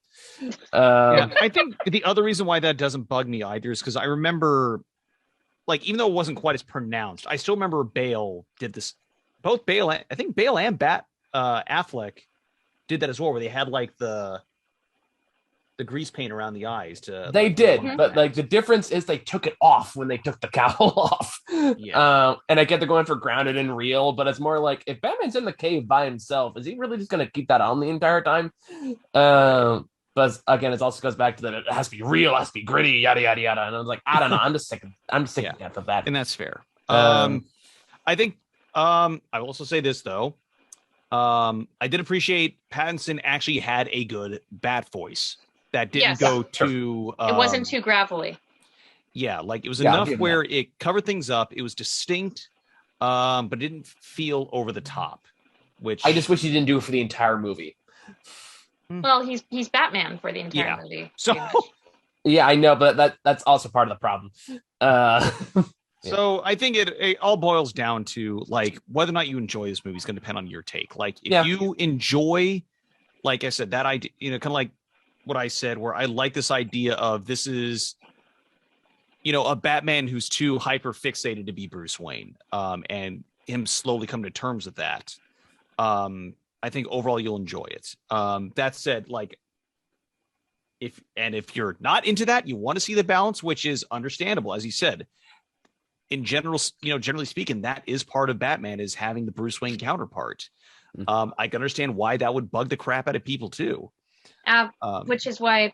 I think the other reason why that doesn't bug me either is because I remember, like, even though it wasn't quite as pronounced, I still remember Bale did this. Both Bale, I think Bale and Affleck did that as well, where they had like the grease paint around the eyes to. They did, but like the difference is they took it off when they took the cowl off. Yeah. And I get they're going for grounded and real, but it's more like if Batman's in the cave by himself, is he really just going to keep that on the entire time? But again, it also goes back to that it has to be real, it has to be gritty, yada yada yada. And I was like, I don't know, I'm just sick of that, and that's fair. I think I will also say this though. I did appreciate Pattinson actually had a good bat voice that didn't go too. It wasn't too gravelly. Yeah, like it was enough where it covered things up. It was distinct, but it didn't feel over the top. Which I just wish he didn't do it for the entire movie. Well, he's Batman for the entire movie. So yeah, I know, but that's also part of the problem. So I think it all boils down to like whether or not you enjoy this movie is going to depend on your take. Like if you enjoy, like I said, that idea, kind of like what I said, where I like this idea of this is, a Batman who's too hyper fixated to be Bruce Wayne, and him slowly coming to terms with that. I think overall you'll enjoy it. That said, like if you're not into that, you want to see the balance, which is understandable, as you said. In general, generally speaking, that is part of Batman, is having the Bruce Wayne counterpart. I can understand why that would bug the crap out of people too. Which is why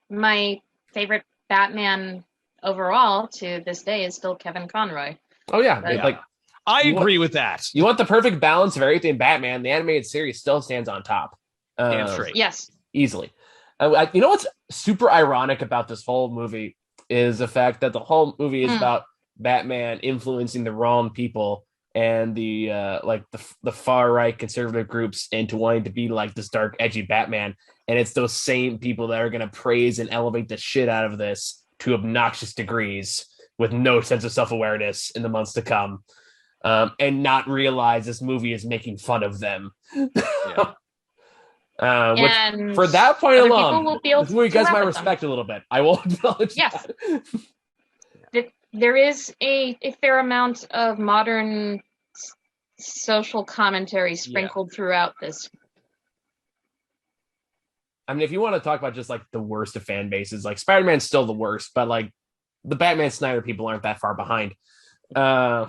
my favorite Batman overall to this day is still Kevin Conroy. Oh yeah, But, like I agree with that. you want the perfect balance of everything Batman. The animated series still stands on top. Damn straight. Yes. Easily. You know what's super ironic about this whole movie is the fact that the whole movie is about Batman influencing the wrong people and the far right conservative groups into wanting to be like this dark, edgy Batman. And it's those same people that are going to praise and elevate the shit out of this to obnoxious degrees with no sense of self-awareness in the months to come, and not realize this movie is making fun of them. Yeah. And which, for that point other alone, people will be able this movie to gets laugh my at respect a little bit. I will acknowledge Yes. that. There is a fair amount of modern social commentary sprinkled throughout this. I mean, if you want to talk about just like the worst of fan bases, like Spider-Man's still the worst, but like the Batman Snyder people aren't that far behind. So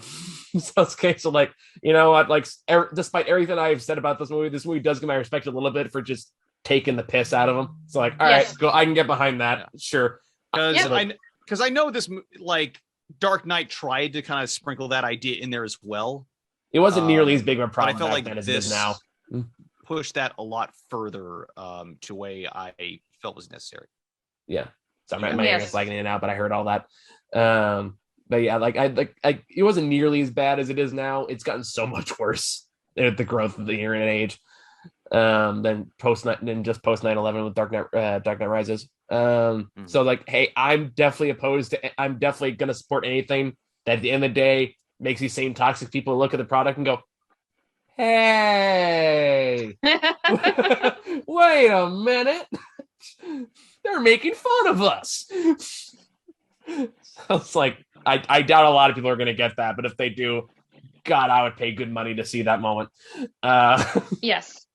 it's okay. So like, you know what? Like, despite everything I've said about this movie does get my respect a little bit for just taking the piss out of him. It's like, all right, go. I can get behind that. Yeah. Sure. Because I know this, like, Dark Knight tried to kind of sprinkle that idea in there as well. It wasn't nearly as big of a problem. I felt like then as it is now. Pushed that a lot further to a way I felt was necessary. Yeah. So my ears lagging in and out, but I heard all that. But yeah, it wasn't nearly as bad as it is now. It's gotten so much worse at the growth of the internet age than post 9/11 with Dark Knight Rises. So like, hey, I'm definitely opposed to. I'm definitely gonna support anything that at the end of the day makes these same toxic people look at the product and go, hey, wait a minute, they're making fun of us. So it's like, I doubt a lot of people are going to get that, but if they do, God, I would pay good money to see that moment. Yes.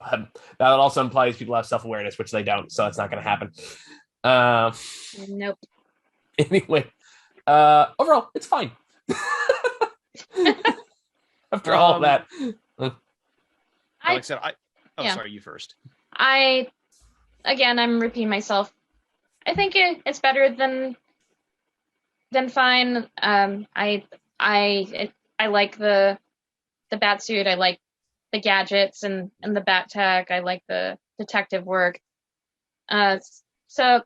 But that also implies people have self-awareness, which they don't, so it's not going to happen. Nope. Anyway, overall, it's fine. After all that. Like I said, sorry, you first. I'm repeating myself. I think it's better than fine. I like the bat suit. I like the gadgets and the bat tech. I like the detective work. So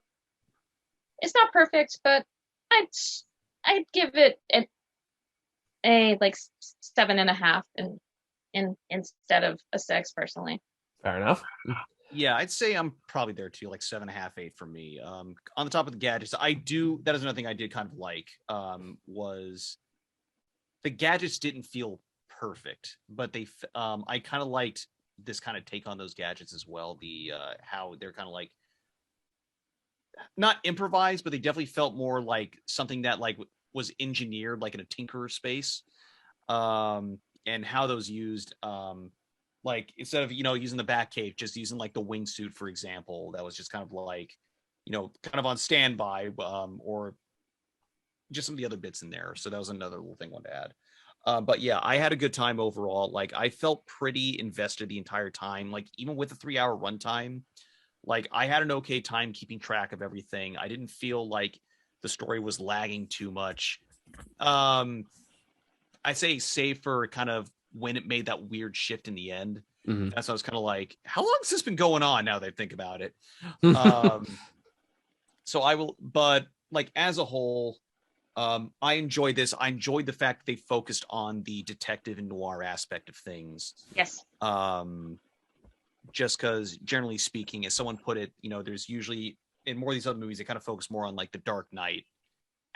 it's not perfect, but I'd give it a like 7.5 instead of a 6 personally. Fair enough. Yeah, I'd say I'm probably there too, like 7.5, 8 for me. On the top of the gadgets, that is another thing I did kind of like, was the gadgets didn't feel perfect, but I kind of liked this kind of take on those gadgets as well. The how they're kind of like not improvised, but they definitely felt more like something that like was engineered like in a tinkerer space. And how those used, like instead of using the Batcave, just using like the wingsuit, for example, that was just kind of like kind of on standby, or just some of the other bits in there. So that was another little thing I wanted to add. But yeah, I had a good time overall. Like I felt pretty invested the entire time. Like even with the 3-hour runtime, like I had an okay time keeping track of everything. I didn't feel like the story was lagging too much. I'd say save for kind of when it made that weird shift in the end. Mm-hmm. That's why I was kind of like, how long has this been going on now that I think about it? So I will, but like as a whole, I enjoyed this. I enjoyed the fact that they focused on the detective and noir aspect of things. Yes. Just because generally speaking, as someone put it, there's usually in more of these other movies, they kind of focus more on like the Dark Knight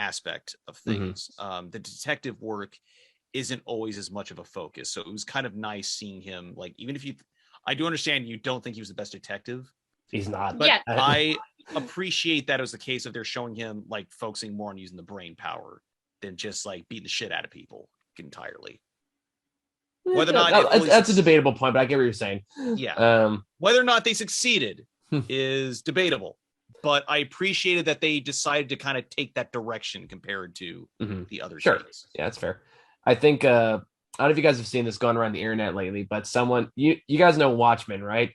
aspect of things. The detective work isn't always as much of a focus. So it was kind of nice seeing him, like, even if I do understand you don't think he was the best detective. He's not. But yeah. I appreciate that it was the case of they're showing him like focusing more on using the brain power than just like beating the shit out of people entirely. Whether or not that's a debatable point, but I get what you're saying. Yeah. Whether or not they succeeded is debatable. but I appreciated that they decided to kind of take that direction compared to the other Sure. shows. Yeah, that's fair. I think I don't know if you guys have seen this going around the internet lately, but you guys know Watchmen, right?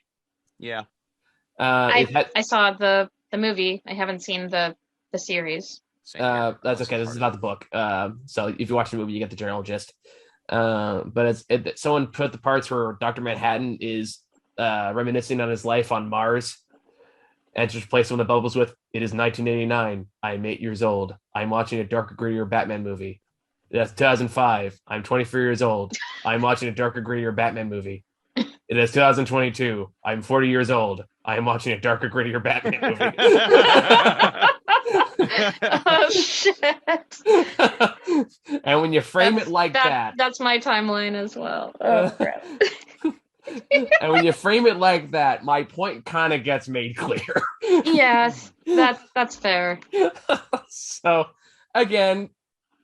Yeah. I saw the movie. I haven't seen the series. Same here. That's okay. This is not the book. So if you watch the movie, you get the general gist. But someone put the parts where Dr. Manhattan is reminiscing on his life on Mars, and just replace one of the bubbles with, "It is 1989. I'm 8 years old. I'm watching a darker, grittier Batman movie. That's 2005. I'm 24 years old. I'm watching a darker, grittier Batman movie. It is 2022. I'm 40 years old. I am watching a darker, grittier Batman movie." Oh shit! And when you frame it like that's my timeline as well. Oh crap! And when you frame it like that, my point kind of gets made clear. Yes, that's fair. So, again,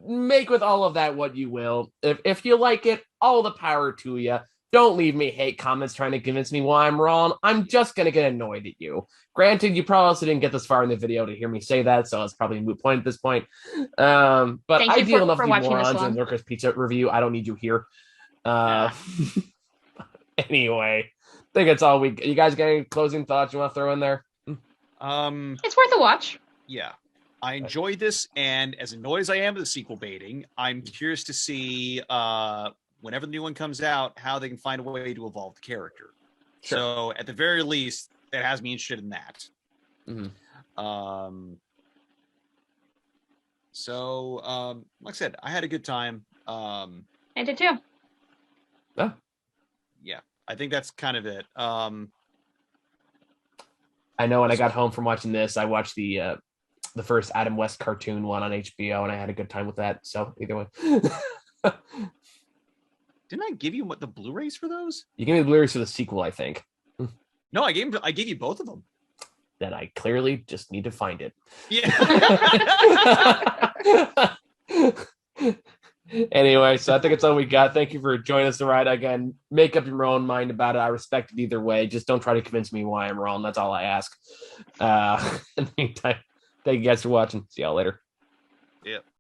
make with all of that what you will. If you like it, all the power to you. Don't leave me hate comments trying to convince me why I'm wrong. I'm just going to get annoyed at you. Granted, you probably also didn't get this far in the video to hear me say that, so it's probably a moot point at this point. But I deal enough with you morons in Lurker's Pizza review. I don't need you here. Anyway, I think it's all you guys got any closing thoughts you want to throw in there? It's worth a watch. Yeah. I enjoyed this, and as annoyed as I am with the sequel baiting, I'm curious to see whenever the new one comes out, how they can find a way to evolve the character. Sure. So at the very least, that has me interested in that. Like I said, I had a good time. I did too. Oh. Yeah, I think that's kind of it. I know when I got home from watching this, I watched the first Adam West cartoon one on HBO, and I had a good time with that. So either way. Didn't I give you the Blu-rays for those? You gave me the Blu-rays for the sequel, I think. No, I gave you both of them. Then I clearly just need to find it. Yeah. Anyway, so I think it's all we got. Thank you for joining us to ride. Again, make up your own mind about it. I respect it either way. Just don't try to convince me why I'm wrong. That's all I ask. In the meantime, thank you guys for watching. See y'all later. Yeah.